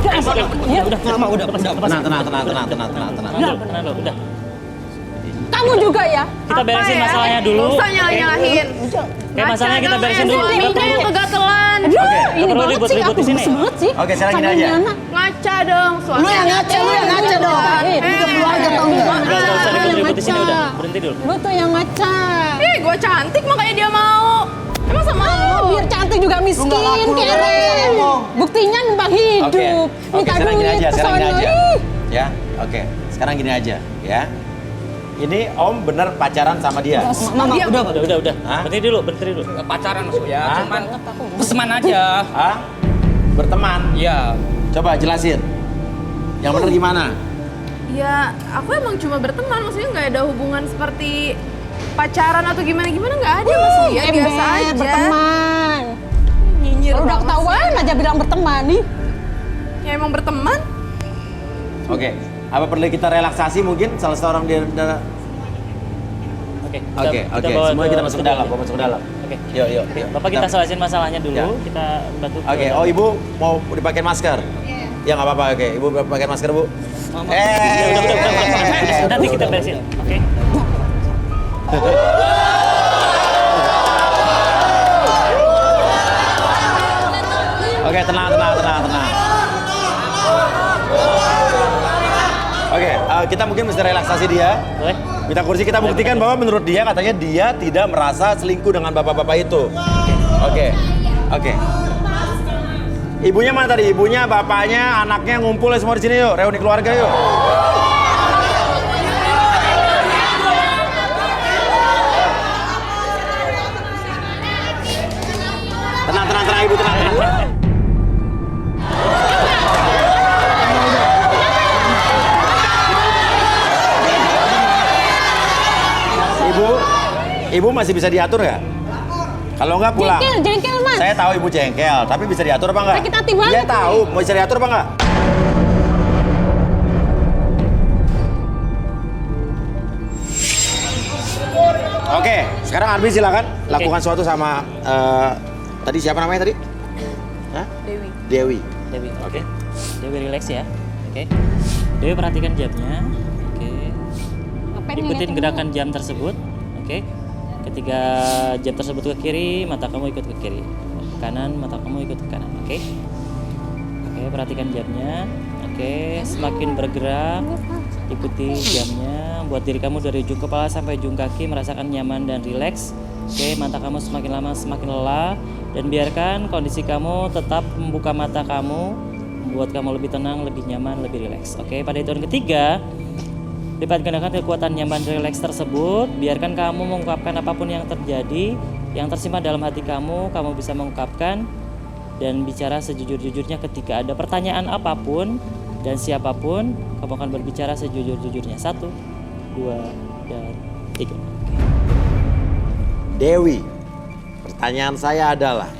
Ya, Mama udah. Tenang dulu, udah. kamu juga ya. Kita beresin masalahnya dulu. Gak usah nyalahin. Oke, masalahnya kita beresin dulu. Ini Nggak yang perlu. kegatelan. Aduh, Oke, ini nggak perlu banget sih, ribut-ribut aku di sini. gemes banget sih. Oke, sekarang gini Sama aja. ini anak. Ngaca dong, suami. Lu yang ngaca dong. Lu udah keluarga tau nggak? Nggak usah ribut-ribut di sini, udah. Berhenti dulu. Lu tuh yang ngaca. Gue cantik makanya dia mau. Emang sama lo? Biar cantik juga miskin, Lu nggak laku, lu kere. nggak laku. Buktinya numpang hidup. Oke, sekarang gini aja, sekarang gini aja. Ih. Ya, oke. Sekarang gini aja, ya. Ini Om bener pacaran sama dia. Mama Dia- udah. Udah. Hah? Berhenti dulu. Nggak pacaran Mas Uya, Hah? cuman berteman aja. Hah? Berteman? Iya. Coba jelasin. Yang bener gimana? Ya, aku emang cuma berteman, maksudnya nggak ada hubungan seperti pacaran atau gimana-gimana, nggak ada Mas Uya, biasa aja. Berteman. Nyinyir Kalau udah banget ketahuan aja bilang berteman nih. sih. Ya emang berteman. Oke. Apa perlu kita relaksasi mungkin salah seorang di Oke. Oke. Semua kita masuk ke dalam, masuk ke dalam. Oke. Yuk. Bapak kita selesain masalahnya dulu. Ya. Kita bantu. Oke, oh Ibu mau dipakai masker? Iya. Ya nggak apa-apa, oke. Ibu pakai masker, Bu. Udah. Nanti kita beresin. Oke. Oke, tenang. Oke, kita mungkin mesti relaksasi dia. Boleh? Minta kursi, kita buktikan bahwa menurut dia katanya dia tidak merasa selingkuh dengan bapak-bapak itu. Oke. Ibunya mana tadi? Ibunya, bapaknya, anaknya ngumpul semua di sini yuk. Reuni keluarga yuk. Tenang ibu, tenang. Ibu masih bisa diatur nggak? Kalau nggak pulang. Jengkel mas. Saya tahu ibu jengkel, tapi bisa diatur apa nggak? Sakit hati banget. Dia tahu, mau bisa diatur apa nggak? Oke, sekarang Arbi silakan lakukan sesuatu sama tadi siapa namanya tadi? Hah? Dewi. Oke. Dewi relax ya. Oke. Dewi perhatikan jamnya. Oke. Ikutin gerakan jam tersebut. Oke. Ketika jam tersebut ke kiri, mata kamu ikut ke kiri. Ke kanan, mata kamu ikut ke kanan. Oke. Oke, perhatikan jamnya. Oke, semakin bergerak, ikuti jamnya. Buat diri kamu dari ujung kepala sampai ujung kaki merasakan nyaman dan rileks. Oke, mata kamu semakin lama semakin lelah. Dan biarkan kondisi kamu tetap membuka mata kamu, membuat kamu lebih tenang, lebih nyaman, lebih rileks. Oke, pada hitungan ketiga, lipat gandakan kekuatan nyaman dan rileks tersebut. Biarkan kamu mengungkapkan apapun yang terjadi, yang tersimpan dalam hati kamu bisa mengungkapkan dan bicara sejujur-jujurnya ketika ada pertanyaan apapun dan siapapun, kamu akan berbicara sejujur-jujurnya. 1, 2, dan 3. Dewi, pertanyaan saya adalah,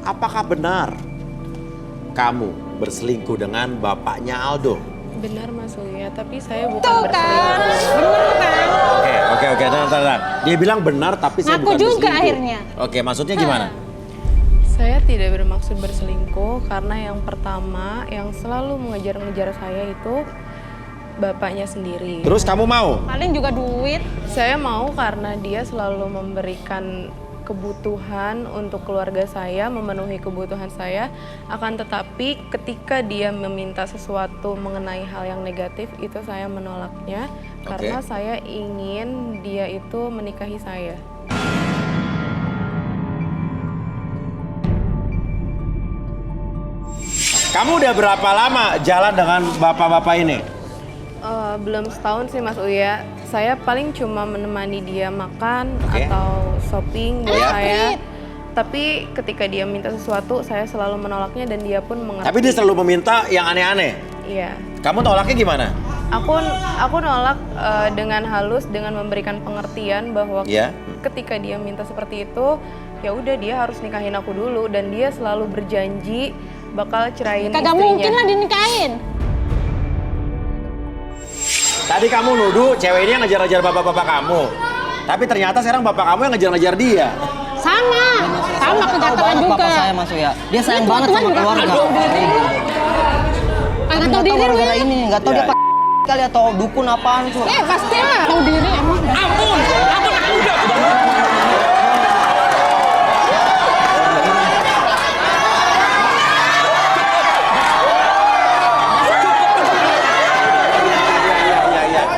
apakah benar kamu berselingkuh dengan bapaknya Aldo? Benar Mas Uya, tapi saya bukan berselingkuh. Oke, tenang. Dia bilang benar tapi saya bukan berselingkuh. Aku juga akhirnya. Oke, maksudnya gimana? Saya tidak bermaksud berselingkuh karena yang pertama yang selalu mengejar-ngejar saya itu bapaknya sendiri. Terus kamu mau? Paling juga duit. Saya mau karena dia selalu memberikan kebutuhan untuk keluarga saya, memenuhi kebutuhan saya. Akan tetapi ketika dia meminta sesuatu mengenai hal yang negatif, itu saya menolaknya. Karena saya ingin dia itu menikahi saya. Kamu udah berapa lama jalan dengan bapak-bapak ini? Belum setahun sih Mas Uya. Saya paling cuma menemani dia makan atau shopping buat saya. Tapi ketika dia minta sesuatu, saya selalu menolaknya dan dia pun mengerti. Tapi dia selalu meminta yang aneh-aneh? Iya. Kamu tolaknya gimana? Aku nolak dengan halus, dengan memberikan pengertian bahwa ketika dia minta seperti itu, ya udah dia harus nikahin aku dulu. Dan dia selalu berjanji bakal cerain istrinya. Kagak mungkin lah dinikahin. Tadi kamu nuduh cewek ini yang ngejar-ngejar bapak-bapak kamu. Tapi ternyata sekarang bapak kamu yang ngejar-ngejar dia. Sama kegatelan juga. Bapak saya Mas Uya, dia sayang banget sama keluarga. Kagak tahu diri lu. Ini nggak tahu dia kali atau dukun apaan tuh. Pasti lah tahu diri emang. Ampun, udah.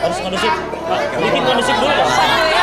Harus kondusif. Bikin kondusif dulu dong. Udah.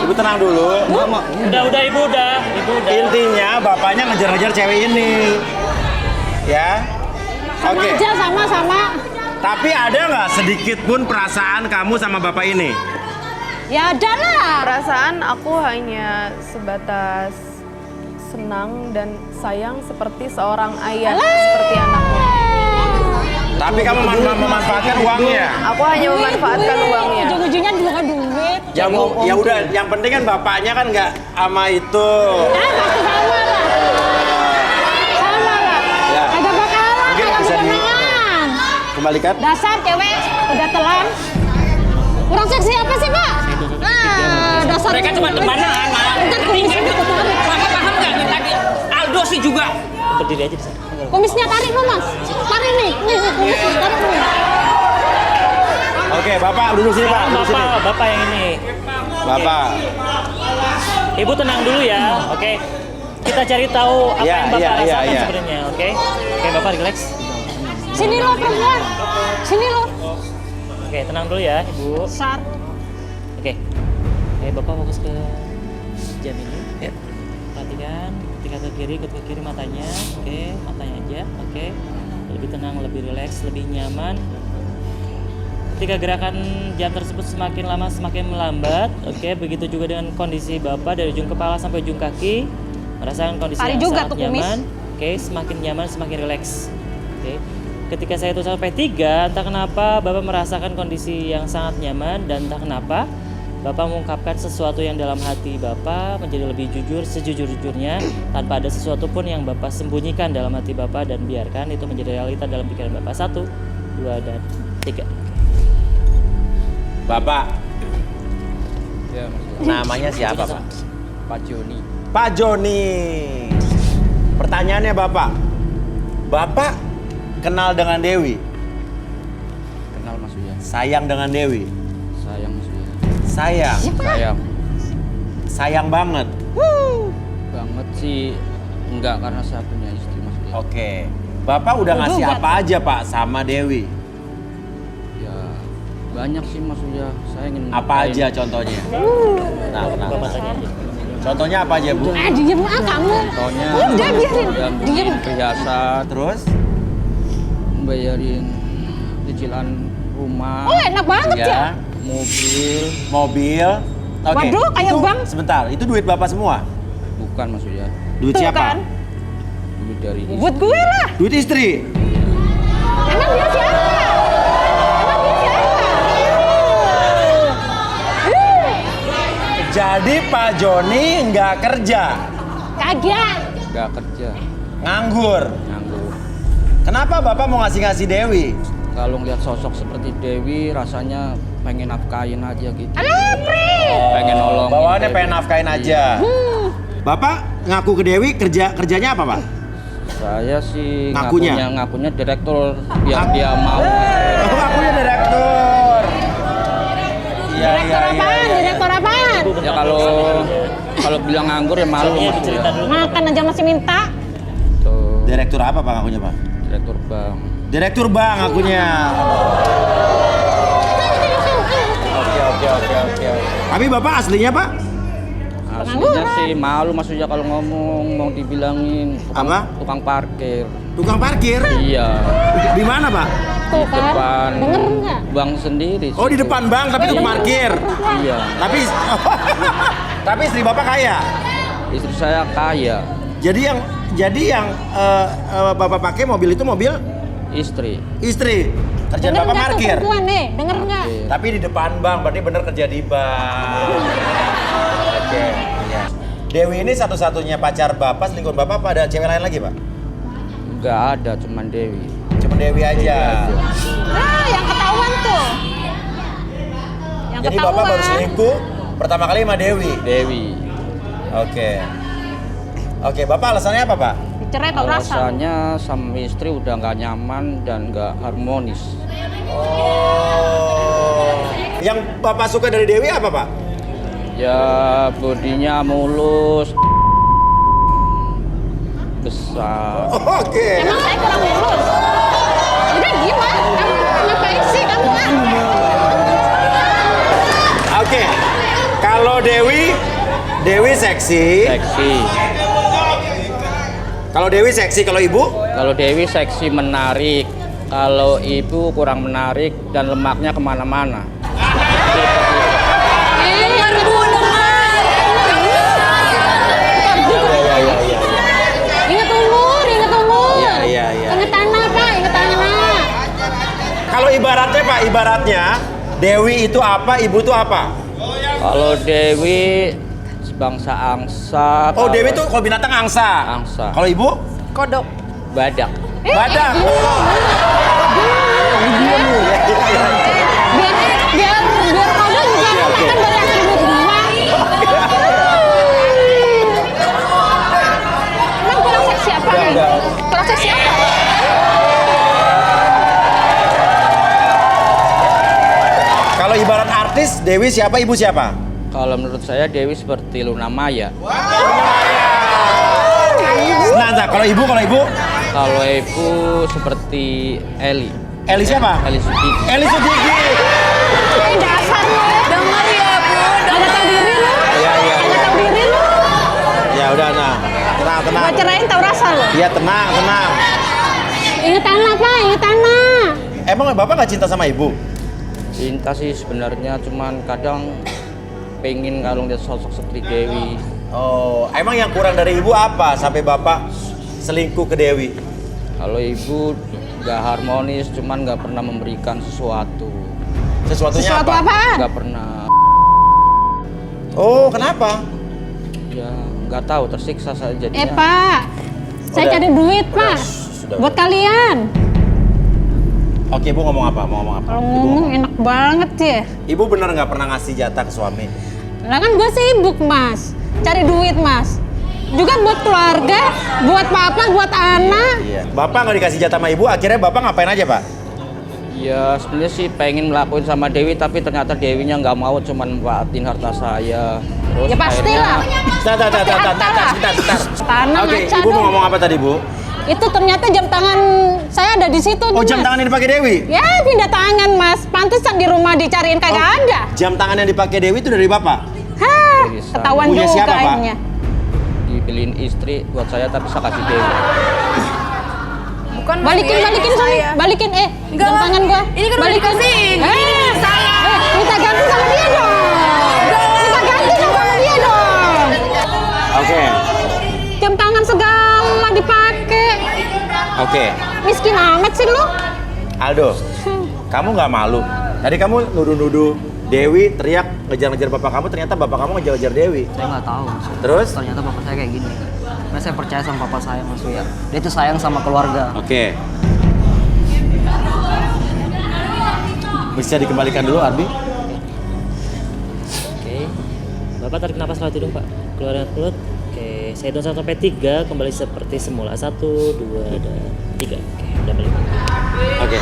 Ibu tenang dulu. Udah, Ibu udah. Intinya bapaknya ngejar-ngejar cewek ini. Ya. Oke. Aja sama-sama. Tapi ada nggak sedikit pun perasaan kamu sama bapak ini? Ya ada lah. Perasaan aku hanya sebatas senang dan sayang seperti seorang ayah, seperti anaknya. Tapi kamu memanfaatkan uangnya. Aku hanya memanfaatkan uangnya. Ujung-ujungnya juga duit. Ya udah, yang penting kan bapaknya kan nggak sama itu. Pasti sama lah. kembalikan. Dasar cewek, udah telan. Kurang seksi apa sih, Pak? Dasar. Mereka cuma temenan, Ma. Ntar kumisnya ditarik. Paham nggak nih tadi? Aldo sih juga. Berdiri aja di sana. Kumisnya tarik lu, Mas. Tarik nih. Nih, kumisnya tarik nih. Oke, Bapak duduk sini, Pak. Duduk sini. Bapak yang ini. Bapak. Ibu tenang dulu ya, oke? Kita cari tahu apa Iya, yang Bapak iya, iya, rasakan iya. sebenarnya, oke? Oke, Bapak relax. Sini lo perempuan. Sini lo. Oke, tenang dulu ya, Ibu. Besar. Oke. Bapak fokus ke jam ini. Ya. Perhatikan, ketika ke kiri matanya. Oke, matanya aja. Oke. Lebih tenang, lebih rileks, lebih nyaman. Ketika gerakan jam tersebut semakin lama semakin melambat, oke, begitu juga dengan kondisi Bapak dari ujung kepala sampai ujung kaki, merasakan kondisi Tarik yang juga sangat tuh kumis. nyaman, oke, semakin nyaman semakin rileks, oke. Ketika saya hitung sampai 3, entah kenapa Bapak merasakan kondisi yang sangat nyaman dan entah kenapa Bapak mengungkapkan sesuatu yang dalam hati Bapak menjadi lebih jujur sejujur-jujurnya tanpa ada sesuatu pun yang Bapak sembunyikan dalam hati Bapak dan biarkan itu menjadi realita dalam pikiran Bapak. 1, 2, dan 3. Bapak, Ya, namanya siapa, Pak? Pak Joni. Pak Joni. Pertanyaannya, Bapak kenal dengan Dewi? Kenal Mas Uya. Sayang dengan Dewi? Sayang Mas Uya. Sayang. Sayang. Sayang banget. Banget sih enggak karena saya punya istri Mas Uya. Oke. Bapak udah ngasih apa aja, Pak, sama Dewi? Ya banyak sih Mas Uya. Saya ingin Apa nikahin. aja contohnya? Nah, Bapak tanya aja. contohnya apa aja, Bu? Diem kamu. Contohnya Udah biarin. yang Diem. perhiasan, Terus? membayarin cicilan rumah, Oh, enak banget ya. Mobil. Oke. Waduh, kayak itu, bank. Sebentar, itu duit Bapak semua? bukan Mas Uya. Duit Tuh siapa? kan. Duit dari Buat gue lah. Duit istri. Emang dia siapa? Jadi Pak Joni nggak kerja, Kagak. nggak kerja, nganggur. nganggur. Kenapa Bapak mau ngasih Dewi? Kalau ngeliat sosok seperti Dewi, rasanya pengen nafkahin aja gitu. Apri. Pengen nolongin. Bawaannya Dewi. pengen nafkain aja. Bapak ngaku ke Dewi kerjanya apa, Pak? Saya sih Ngakunya? ngakunya direktur biar dia mau. Oh, ngakunya direktur. Iya, Direktur apaan? Direktur apaan? Ya kalau bilang nganggur ya malu Mas cerita ya. dulu. Makan aja masih minta. Tuh, Direktur apa, Pak, ngakunya, Pak? direktur bank. Direktur bank ngakunya. Oke. Tapi Bapak aslinya, Pak? Aslinya sih malu Mas Uya kalau ngomong mau dibilangin Apa? tukang parkir. Tukang parkir? Iya. Di mana, Pak? Tuh Di kan. depan Denger nggak? bank sendiri. Oh, di situ. depan bank tapi tukang parkir. Iya. Tapi istri Bapak kaya. Istri saya kaya. Jadi yang Bapak pakai mobil itu mobil Istri. istri. Kerjaan Denger Bapak nggak tuh parkir. perempuan nih? Denger nggak? Tapi di depan bank, berarti bener kerja di bank. Oke. Iya. Dewi ini satu-satunya pacar Bapak, selingkuhan Bapak, apa ada cewek lain lagi, Pak? Nggak ada, cuman Dewi. Cuma Dewi aja. Nah, yang ketahuan tuh. Yang Jadi Bapak baru selingkuh pertama kali sama Dewi. Dewi. Oke, Bapak alasannya apa, Pak? Dicerai tau rasa. Alasannya sama istri udah nggak nyaman dan nggak harmonis. Oh. Yang Bapak suka dari Dewi apa, Pak? Ya bodinya mulus, besar. Oke. Emang saya kurang mulus. Udah gimana? Kamu ngapain sih kamu? Oke. Kalau Dewi seksi. Seksi. Kalau Dewi seksi, kalau Ibu? Kalau Dewi seksi menarik. Kalau ibu kurang menarik dan lemaknya kemana-mana. Ingat umur. Iya. Ingat tanah, Pak. Ingat tanah. Kalau ibaratnya, Pak, Dewi itu apa, Ibu itu apa? Kalau Dewi sebangsa angsa. Oh, Dewi itu kalau binatang angsa. Angsa. Kalau Ibu? Kodok. Badak. Badak. biar kamu juga makan dari hasil duit gua. Emang kurang seksi apa nih? Kurang seksi apa? Kalau ibarat artis, Dewi siapa, Ibu siapa? Kalau menurut saya Dewi seperti Luna Maya. Nah, kalau Ibu? Kalau Ibu seperti Eli. Eli siapa? Eli Sudiki. Eli Sudiki. Dasar lu. Dengar ya, Bu. Ada tahu diri lu. Iya. Ada tahu diri lu. Ya udah, nah. Tenang. Gua cerain tahu rasa lu. Iya, tenang. Ingat anak, Pak. Ingat anak. Emang Bapak nggak cinta sama Ibu? Cinta sih sebenarnya, cuman kadang pengen kalau lihat sosok seperti Dewi. Oh, emang yang kurang dari Ibu apa sampai Bapak selingkuh ke Dewi? Kalau Ibu nggak harmonis, cuman nggak pernah memberikan sesuatu. Sesuatunya Sesuatu apa? Nggak pernah. Oh, kenapa? Ya nggak tahu, tersiksa saya jadinya. Pak. Saya Udah. cari duit, Pak. Sudah. Buat kalian. Oke, Ibu ngomong apa? Kalau ngomong enak banget ya. Ibu bener nggak pernah ngasih jatah ke suami? Lah kan gue sibuk, Mas. Cari duit, Mas. Juga buat keluarga, buat papa, buat anak. Iya. Bapak nggak dikasih jatah sama Ibu, akhirnya Bapak ngapain aja, Pak? Ya sebenarnya sih pengen ngelakuin sama Dewi, tapi ternyata Dewinya nggak mau, cuman manfaatin harta saya. Terus Ya pastilah. Sebentar. Tanah Oke, ngaca Ibu mau dong. ngomong apa tadi, Bu? Itu ternyata jam tangan saya ada di situ. Oh, nih, jam Mas. tangan yang dipakai Dewi? Ya, pindah tangan, Mas. Pantesan di rumah dicariin kagak ada. Jam tangan yang dipakai Dewi itu dari Bapak? Hah, ketahuan Punya juga siapa, Pak? akhirnya. Dipilihin istri buat saya, tapi saya kasih Dewi. Bukan Balikin sana. Balikin, jam tangan gua. Ini kan udah balikin. dikasihin. Ini saya. Minta ganti sama dia dong. Minta ganti dong sama dia dong. Oke. Jam tangan segala dipakai. Oke. Miskin amat sih lu. Aldo, kamu nggak malu? Tadi kamu nuduh-nuduh Dewi teriak ngejar-ngejar bapak kamu, ternyata bapak kamu ngejar-ngejar Dewi. Saya nggak tahu. Terus? Ternyata bapak saya kayak gini. Karena saya percaya sama bapak saya, Mas Uya. Dia itu sayang sama keluarga. Oke. Bisa dikembalikan dulu, Arbi? Oke. Bapak tarik napas lewat hidung, Pak. Keluarin mulut. Oke, saya hitung 1 sampai 3 kembali seperti semula. 1, 2, dan 3. Oke, udah balik. Oke.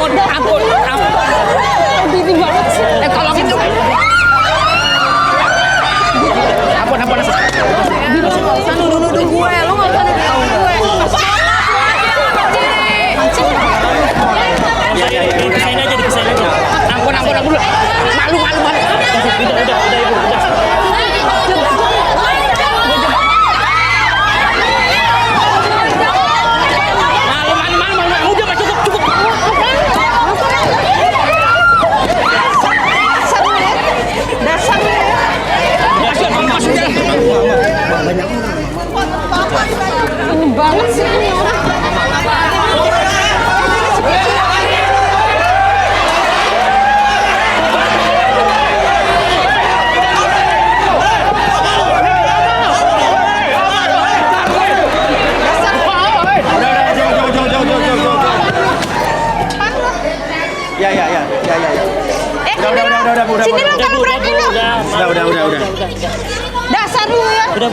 Ampun. Diri banget sih. Tolongin dong. Ampun. Nggak usah nuduh-nuduh gue, lo nggak usah nuduh gue. Dipisahin aja. Ampun. Malu. Udah, Ibu, udah. Malu. Udah, Pak, cukup. Dasar lu. Masuk jalan. Ini banget sih ini orang. Udah. Sini lu kalau berani lu. Udah. Dasar lu ya. Udah,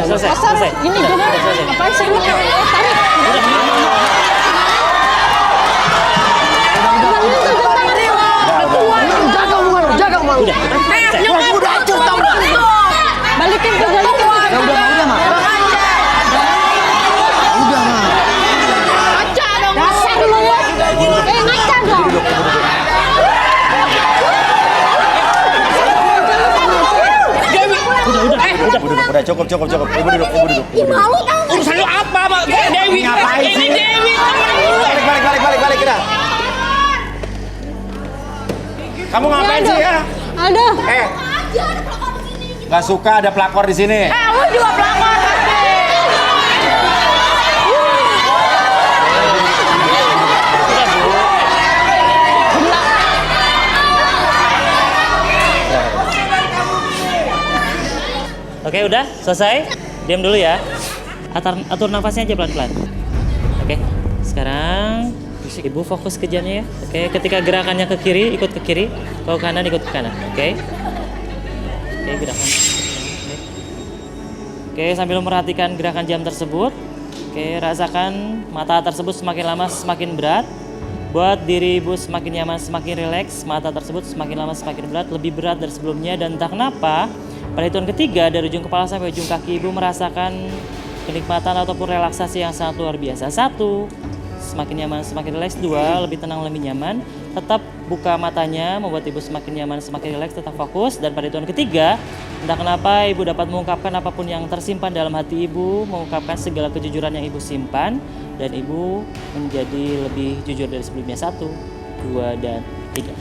selesai. Dasar ini juga. Apaan sih lu? Tarik. Jaga omongan lu. Udah hancur tau gak? Balikin. Udah, Ma. Ngaca dong. Dasar lu ya. Ngaca dong. Udah cukup. Ibu duduk. Malu tau. Urusan lu apa, Pak? Dewi. Ngapain sih? Ini Dewi. Balik kira. Kamu ngapain sih ya? Aldo. Gak suka ada pelakor di sini. Lu juga pelakor. Oke, udah selesai. Diam dulu ya. Atur nafasnya aja pelan-pelan. Oke, sekarang Ibu fokus ke jamnya ya. Oke, ketika gerakannya ke kiri, ikut ke kiri. Kalau ke kanan, ikut ke kanan. Oke. Oke, gerakannya. Oke, sambil memperhatikan gerakan jam tersebut. Oke, rasakan mata tersebut semakin lama semakin berat. Buat diri Ibu semakin nyaman, semakin rileks. Mata tersebut semakin lama semakin berat, lebih berat dari sebelumnya. Dan entah kenapa, pada hitungan ketiga dari ujung kepala sampai ujung kaki Ibu merasakan kenikmatan ataupun relaksasi yang sangat luar biasa. 1, semakin nyaman, semakin rileks. 2, lebih tenang, lebih nyaman. Tetap buka matanya, membuat Ibu semakin nyaman, semakin rileks, tetap fokus. Dan pada hitungan ketiga, entah kenapa Ibu dapat mengungkapkan apapun yang tersimpan dalam hati Ibu, mengungkapkan segala kejujuran yang Ibu simpan, dan Ibu menjadi lebih jujur dari sebelumnya. 1, 2, dan 3.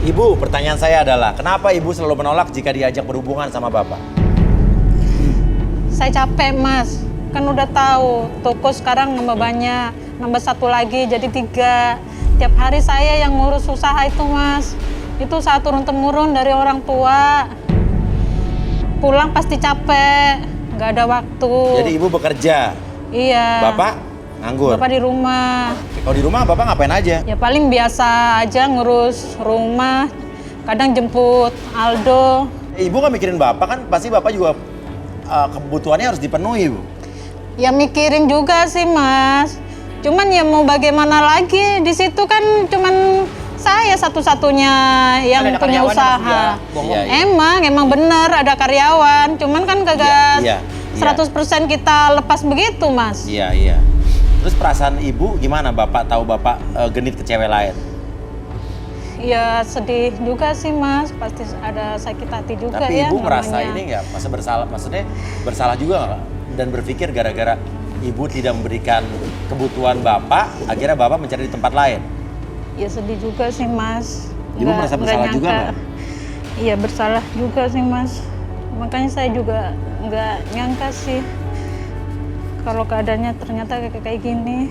Ibu, pertanyaan saya adalah, kenapa Ibu selalu menolak jika diajak berhubungan sama Bapak? Saya capek mas, kan udah tahu toko sekarang nambah banyak, nambah 1 lagi jadi 3. Tiap hari saya yang ngurus usaha itu mas, itu saat turun-temurun dari orang tua. Pulang pasti capek, nggak ada waktu. Jadi Ibu bekerja? Iya. Bapak nganggur? Bapak di rumah. Kalau di rumah Bapak ngapain aja? Ya paling biasa aja ngurus rumah, kadang jemput Aldo. Ibu nggak mikirin Bapak kan, pasti Bapak juga kebutuhannya harus dipenuhi, Bu. Ya mikirin juga sih mas, cuman ya mau bagaimana lagi, di situ kan cuman saya satu-satunya yang Ada punya karyawan usaha. Iya, iya. Emang bener ada karyawan, cuman kan kagak Iya, iya, 100% kita lepas begitu mas. Iya, iya. Terus perasaan Ibu gimana Bapak tahu Bapak genit ke cewek lain? Ya sedih juga sih mas, pasti ada sakit hati juga. Tapi ya Ibu merasa namanya. ini nggak, masa bersalah, maksudnya bersalah juga nggak? Dan berpikir gara-gara Ibu tidak memberikan kebutuhan Bapak, akhirnya Bapak mencari di tempat lain? Ya sedih juga sih mas. Ibu merasa bersalah juga nyangka. nggak? Iya bersalah juga sih mas. Makanya saya juga nggak nyangka sih kalau keadaannya ternyata kayak gini.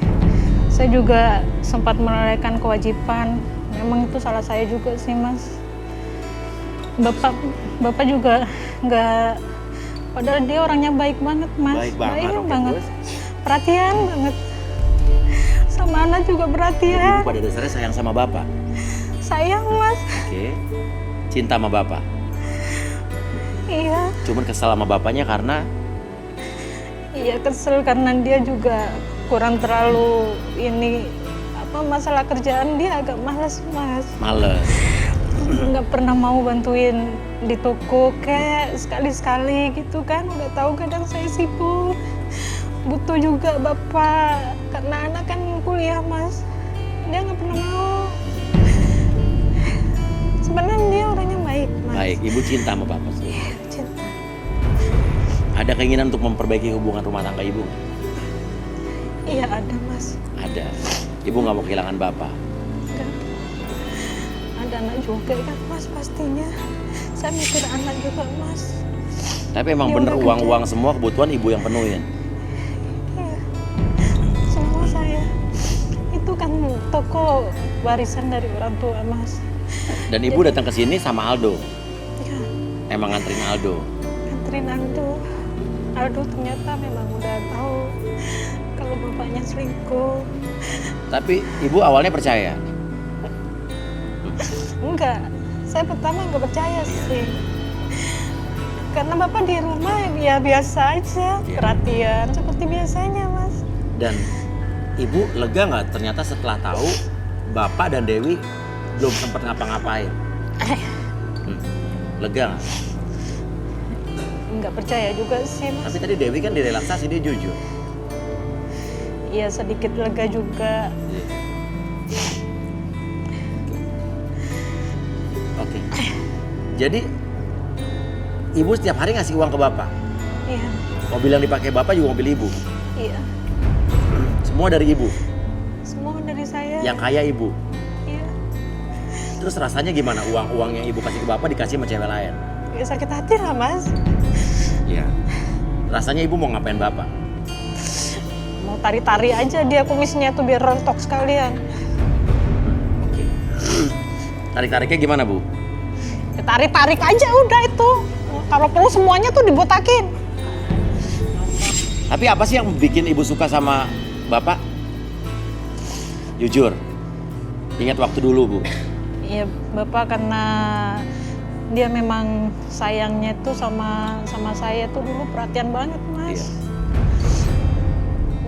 Saya juga sempat melalaikan kewajiban. Memang itu salah saya juga sih mas. Bapak juga nggak, padahal dia orangnya baik banget mas. Baik banget, oke, banget. terus? Perhatian banget. Sama Ana juga Ibu perhatian. pada dasarnya sayang sama Bapak? Sayang mas. Oke. Cinta sama Bapak? Iya. Cuman kesal sama Bapaknya karena? Iya kesel karena dia juga kurang terlalu masalah kerjaan, dia agak malas mas. Males. Nggak pernah mau bantuin di toko kayak sekali-sekali gitu kan. Udah tahu kadang saya sibuk, butuh juga bapak karena anak kan kuliah mas. Dia nggak pernah mau. Sebenarnya dia orangnya baik mas. Baik, Ibu cinta sama Bapak sih. Cinta. Ada keinginan untuk memperbaiki hubungan rumah tangga Ibu? Iya ada mas. Ada. Ibu nggak mau kehilangan Bapak? Enggak. Ada anak juga kan mas pastinya. Saya mikir anak juga mas. Tapi emang Dia bener udah uang-uang semua kebutuhan Ibu yang penuhin? Iya. Semua saya. Itu kan toko warisan dari orang tua mas. Dan Ibu datang ke sini sama Aldo? Iya. Emang nganterin Aldo? Nganterin Aldo. Aldo ternyata memang udah tahu kalau bapaknya selingkuh. Tapi Ibu awalnya percaya? Enggak, saya pertama nggak percaya sih. Karena bapak di rumah ya biasa aja, perhatian seperti biasanya mas. Dan Ibu lega nggak ternyata setelah tahu Bapak dan Dewi belum sempat ngapa-ngapain? Lega nggak? Nggak percaya juga sih mas. Tapi tadi Dewi kan direlaksasi, dia jujur. Iya sedikit lega juga. Oke. Jadi Ibu setiap hari ngasih uang ke Bapak? Iya. Mobil yang dipakai Bapak juga mobil Ibu? Iya. Semua dari Ibu? Semua dari saya. Yang kaya Ibu? Iya. Terus rasanya gimana uang-uang yang Ibu kasih ke Bapak dikasih sama cewek lain? Ya sakit hati lah mas. Iya. Rasanya Ibu mau ngapain Bapak? Mau tari-tari aja dia kumisnya tuh biar rontok sekalian. Tarik-tariknya gimana Bu? Ya, tarik-tarik aja udah itu. Kalau perlu semuanya tuh dibotakin. Tapi apa sih yang bikin ibu suka sama bapak? Jujur, ingat waktu dulu, Bu. Iya, bapak karena dia memang sayangnya tuh sama saya tuh dulu perhatian banget, Mas. Iya.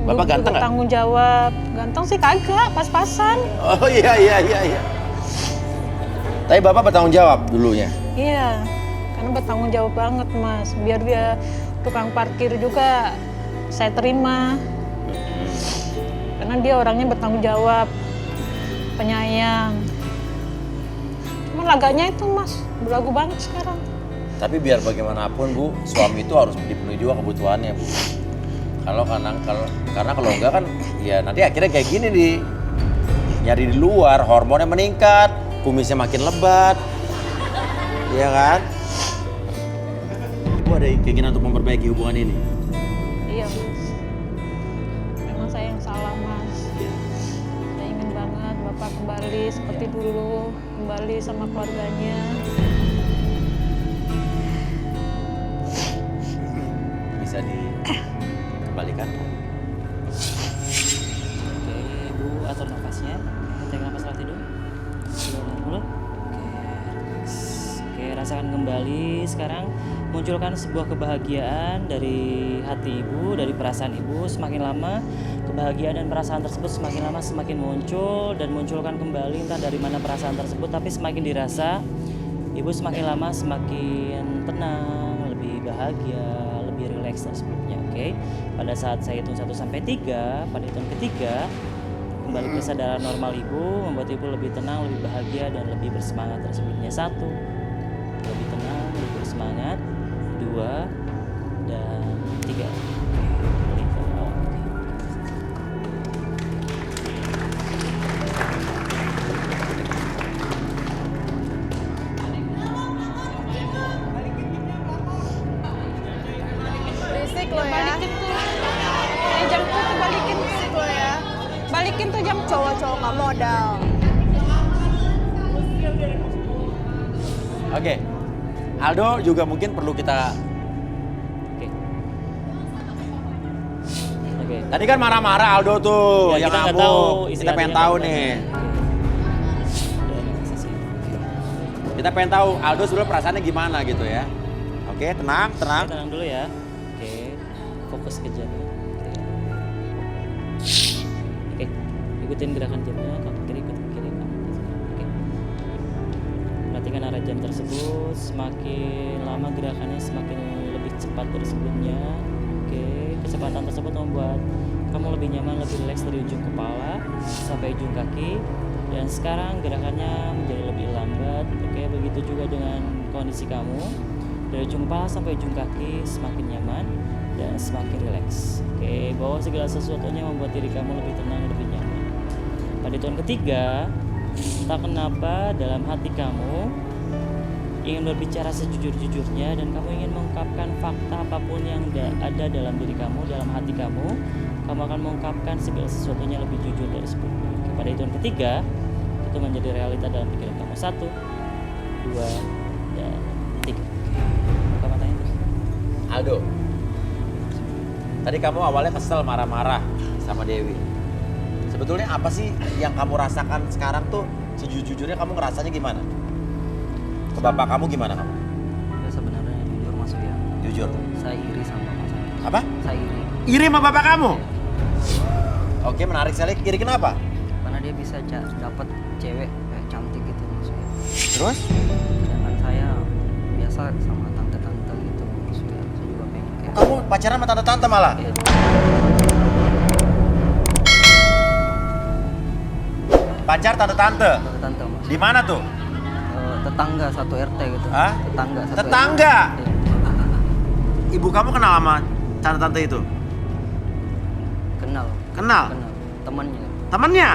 Bapak ganteng nggak? Tanggung jawab. Ganteng sih kagak, pas-pasan. Oh iya. Tapi bapak bertanggung jawab dulunya. Iya, karena bertanggung jawab banget, Mas. Biar dia tukang parkir juga saya terima. Karena dia orangnya bertanggung jawab, penyayang. Cuma laganya itu, Mas, belagu banget sekarang. Tapi biar bagaimanapun, Bu, suami itu harus dipenuhi juga kebutuhannya, Bu. Karena kalau enggak kan ya nanti akhirnya kayak gini nyari di luar, hormonnya meningkat, kumisnya makin lebat. Iya kan? Bu ada keinginan untuk memperbaiki hubungan ini? Iya, Mas. Memang saya yang salah, Mas. Saya ingin banget Bapak kembali seperti dulu, kembali sama keluarganya. Bisa dikembalikan? Oke, Ibu atur nafasnya. Tarik nafas setelah tidur. Mulut. Oke, rasakan kembali. Sekarang munculkan sebuah kebahagiaan dari hati Ibu, dari perasaan Ibu. Semakin lama kebahagiaan dan perasaan tersebut semakin lama semakin muncul, dan munculkan kembali entah dari mana perasaan tersebut, tapi semakin dirasa Ibu semakin lama semakin tenang, lebih bahagia, lebih rileks tersebutnya. Oke. Pada saat saya hitung 1 sampai 3, pada hitung ketiga kembali kesadaran normal Ibu, membuat Ibu lebih tenang, lebih bahagia, dan lebih bersemangat tersebutnya. 1, lebih tenang, lebih bersemangat. 2 dan 3. Berisik lo ya. Balikin tuh. Jamku tuh balikin tuh ya. Balikin tuh jam cowok-cowok nggak modal. Oke. Aldo juga mungkin perlu kita. Oke. Tadi kan marah-marah Aldo tuh, Ya, yang kita nggak ngamuk. tahu isi Kita pengen hatinya tahu apa. nih. Kita pengen tahu Aldo sebenarnya perasaannya gimana gitu ya. Oke, tenang. Oke, tenang dulu ya. Oke, fokus ke jamnya. Oke, ikutin gerakan jamnya, kaki kiri, kaki kiri, kaki kiri. Oke. Perhatikan arah jam tersebut, semakin lama gerakannya semakin lebih cepat dari sebelumnya. Oke, kecepatan tersebut membuat kamu lebih nyaman, lebih rileks dari ujung kepala sampai ujung kaki. Dan sekarang gerakannya menjadi lebih lambat. Oke, begitu juga dengan kondisi kamu. Dari ujung kepala sampai ujung kaki semakin nyaman dan semakin rileks. Oke, bawa segala sesuatunya membuat diri kamu lebih tenang, lebih nyaman. Pada hitungan ketiga, entah kenapa dalam hati kamu ingin berbicara sejujur-jujurnya, dan kamu ingin mengungkapkan fakta apapun yang ada dalam diri kamu, dalam hati kamu akan mengungkapkan segala sesuatunya lebih jujur dari sebelumnya. Oke, pada hitungan ketiga, itu menjadi realita dalam pikiran kamu. 1, 2, dan 3. Buka matanya terus. Aldo, tadi kamu awalnya kesel, marah-marah sama Dewi. Sebetulnya apa sih yang kamu rasakan sekarang tuh? Sejujurnya kamu ngerasanya gimana? Ke bapak kamu gimana kamu? Ya sebenarnya jujur Mas ya. Jujur. Saya iri sama bapak saya. Apa? Saya iri. Iri sama bapak kamu? Oke, menarik sekali. Iri kenapa? Karena dia bisa dapat cewek cantik gitu Mas ya. Terus? Sedangkan saya biasa sama tante-tante gitu Mas ya. Saya juga pengen kayak. Kamu pacaran sama tante-tante malah? Iya. Pacar tante-tante? Tante-tante Mas. Di mana tuh? Tetangga satu RT gitu. Hah? Tetangga satu Tetangga? RT. Iya. Ibu kamu kenal sama tante-tante itu? Kenal. Kenal? Kenal. Temannya. Temennya?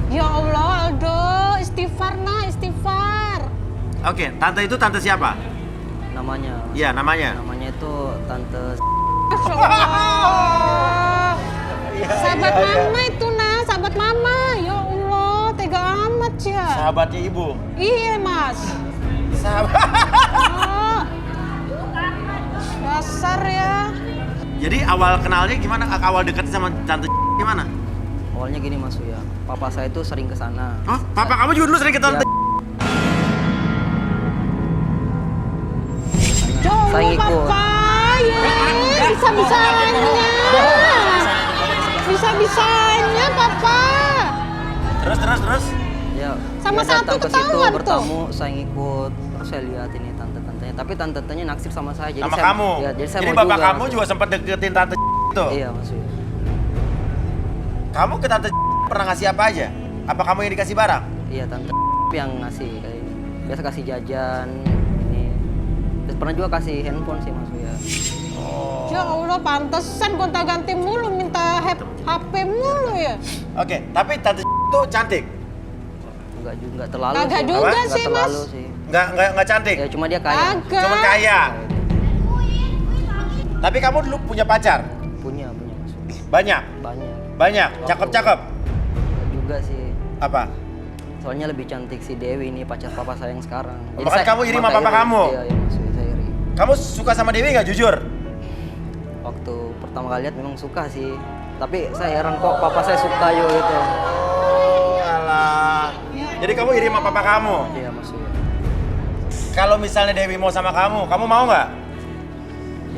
Ya Allah, Aldo, istighfar nah, istighfar. Oke, tante itu tante siapa? Namanya. Iya, namanya. Namanya itu tante. Masya Allah. Sahabat mama itu nah, sahabat mama. Ya Allah, tega amat ya. Sahabatnya ibu? Iya Mas. Sahabat. Dasar ya. Jadi awal kenalnya gimana? Awal dekat sama tante gimana? Awalnya gini Mas Uya, papa saya itu sering ke sana. Oh, papa kamu juga dulu sering ke tante? Saya ikut. Papa, ya. Bisa-bisanya papa. Terus? Ya, Sama dia satu datang ke situ ketahuan tuh. bertamu, saya ngikut. Terus saya lihat ini tante-tantenya, tapi tante-tantenya naksir sama saya. Jadi Sama saya, kamu? Ya, jadi saya Jadi mau bapak juga, kamu juga sempat deketin tante itu? Iya Mas Uya. Kamu ke tante pernah ngasih apa aja? Apa kamu yang dikasih barang? Iya tante yang ngasih kayak ini. Biasa kasih jajan ini. Terus pernah juga kasih handphone sih Mas Uya. Ya Allah, pantesan gonta-ganti mulu, minta HP mulu ya. Oke, tapi tante itu cantik? Enggak terlalu Kagak sih. juga Nggak sih, terlalu Mas. sih. Nggak cantik? Ya cuma dia kaya. Kagak. Cuman kaya? Tapi kamu dulu punya pacar? Punya Mas Uya. Banyak? Banyak? Cakep-cakep? Nggak juga sih. Apa? Soalnya lebih cantik si Dewi ini pacar papa saya yang sekarang. Bahkan kamu iri sama papa kamu? Iya Mas Uya, saya iri. Kamu suka sama Dewi nggak jujur? Waktu pertama kali lihat memang suka sih. Tapi saya heran kok papa saya suka yo itu. Alah. Jadi kamu iri sama papa kamu? Iya Mas Uya. Kalau misalnya Dewi mau sama kamu mau nggak?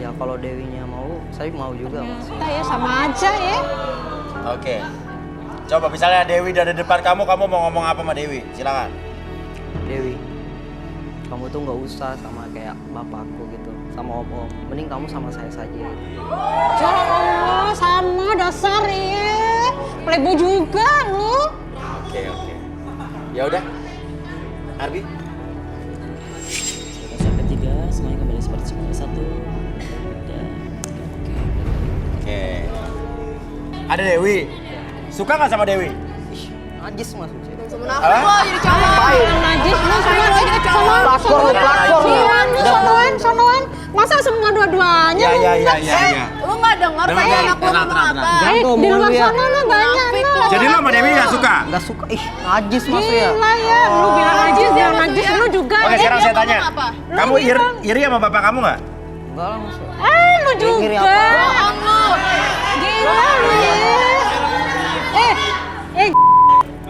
Ya kalau Dewinya mau, saya mau juga Mas. Kita ya sama aja ya. Oke. Coba misalnya Dewi dari depan kamu mau ngomong apa sama Dewi? Silakan. Dewi, kamu tuh nggak usah sama kayak bapakku gitu, sama om-om. Mending kamu sama saya saja. Ya Allah, sama dasar ya. Playboy juga lu. Oke. Ya udah. Arbi. Sampai 3, semuanya kembali seperti semula. 1, 2, 3. Oke. Ada Dewi. Suka nggak sama Dewi? Najis Mas. Munafik lo jadi cowok. Najis lu semua jadi cowok. Sonoan. Masa semua dua-duanya? Iya. Lu nggak denger Dengar, pengen dengar. aku ngomong apa? Di luar sana lu banyak lu. Jadi lo sama Dewi nggak suka? Nggak suka. Ih, najis Mas ya. Gila ya, lu bilang najis lu juga. Oke, sekarang saya tanya. ngomong apa? Kamu iri sama bapak kamu nggak? Enggak lah Mas. Lu Ngiri juga. apa? Bohong lu. Gila lu ya.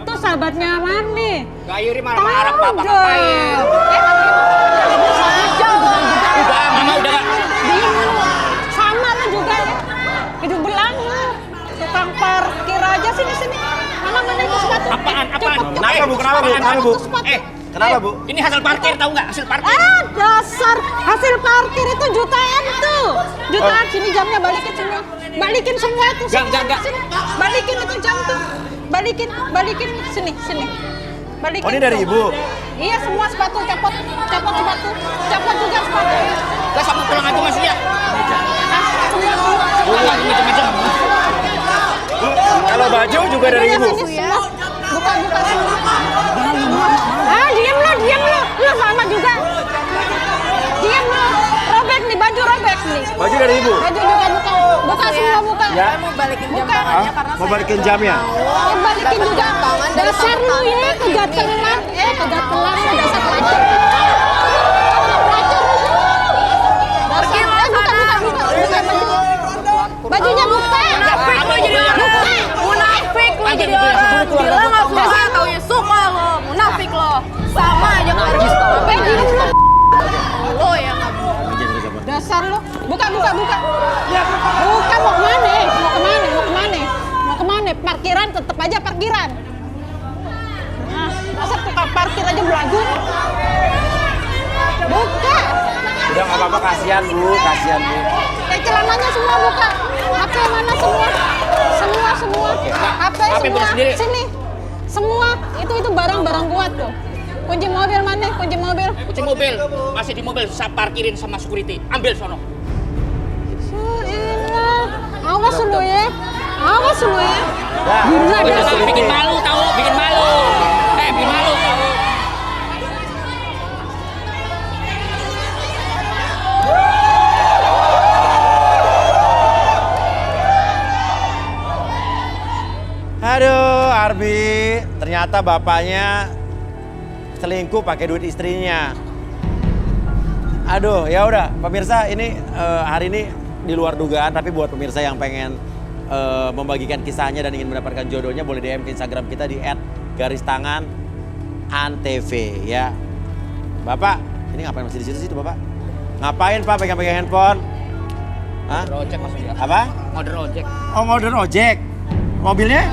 Itu sahabatnya Mani. Gak iri marah-marah papa ngapain? Udah, mama udah gak. Sama lu juga ya. Hidup belang lu. Tukang parkir aja sini. Mana itu sepatu? Apaan? Kenapa bu? Kenapa bu? Ini hasil parkir tahu nggak? Hasil parkir. Dasar hasil parkir itu jutaan tuh. Jutaan sini jamnya balikin semua. Balikin semua itu. Jam. Sini. Balikin itu jam tuh. Balikin sini. Balikin. Oh ini dari ibu? Iya semua sepatu copot sepatu. Copot juga sepatu. Gak sama pulang aja Mas ya. Semua. Macam-macam. Kalau baju juga dari ibu? Buka semua. Diam lo. Lu sama juga. Diam lo. Robek nih, baju robek nih. Baju dari ibu? Baju juga buka semua buka. Ya. Mau balikin jam tangannya karena Mau balikin jamnya? Balikin juga. Dasar lu ya, kegatelan. Kegatelan lu dasar pelacur. pergi lo Buka baju. Bajunya buka. Munafik lo jadi orang. Munafik lo jadi orang. Bilang nggak suka, taunya suka lo. Munafik lo. Sama aja kan. Apa yang jadi lo yang nggak mau. Dasar lu. Buka. Buka mau kemana? Mau kemana? Parkiran tetep aja parkiran. Nah, masa tukang parkir aja belagu. Buka. Udah nggak apa-apa, kasihan bu. Celananya semua buka. HP mana semua? HP semua. Sini. Semua. Itu barang-barang kuat tuh. Kunci mobil mana? Kunci mobil masih di mobil. Saya parkirin sama security. Ambil sono. Awas lu ya. Bikin malu tahu. Bikin malu tahu. Aduh, Arbi, ternyata bapaknya selingkuh pakai duit istrinya. Aduh, ya udah pemirsa, ini hari ini di luar dugaan, tapi buat pemirsa yang pengen membagikan kisahnya dan ingin mendapatkan jodohnya, boleh DM ke Instagram kita di @garistanganantv ya. Bapak, ini ngapain masih di situ Bapak? Ngapain Pak pegang-pegang handphone? Hah? Order ojek maksudnya. Apa? Order ojek. Oh, order ojek. Mobilnya?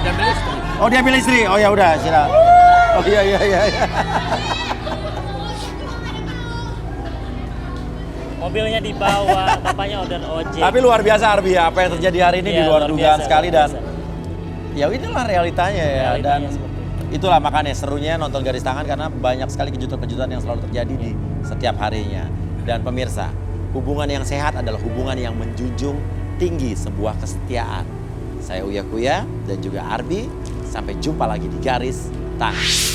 Udah ambil istri. Oh, dia ambil istri. Oh ya udah, silakan. Oh iya. Mobilnya dibawa, bapaknya order ojek. Tapi luar biasa Arbi ya, apa yang terjadi hari ini Iya, di luar luar dugaan biasa, sekali luar dan ya itulah realitanya ya. Realitanya Dan seperti itulah makanya serunya nonton Garis Tangan karena banyak sekali kejutan-kejutan yang selalu terjadi di setiap harinya. Dan pemirsa, hubungan yang sehat adalah hubungan yang menjunjung tinggi sebuah kesetiaan. Saya Uya Kuya dan juga Arbi, sampai jumpa lagi di Garis Tangan.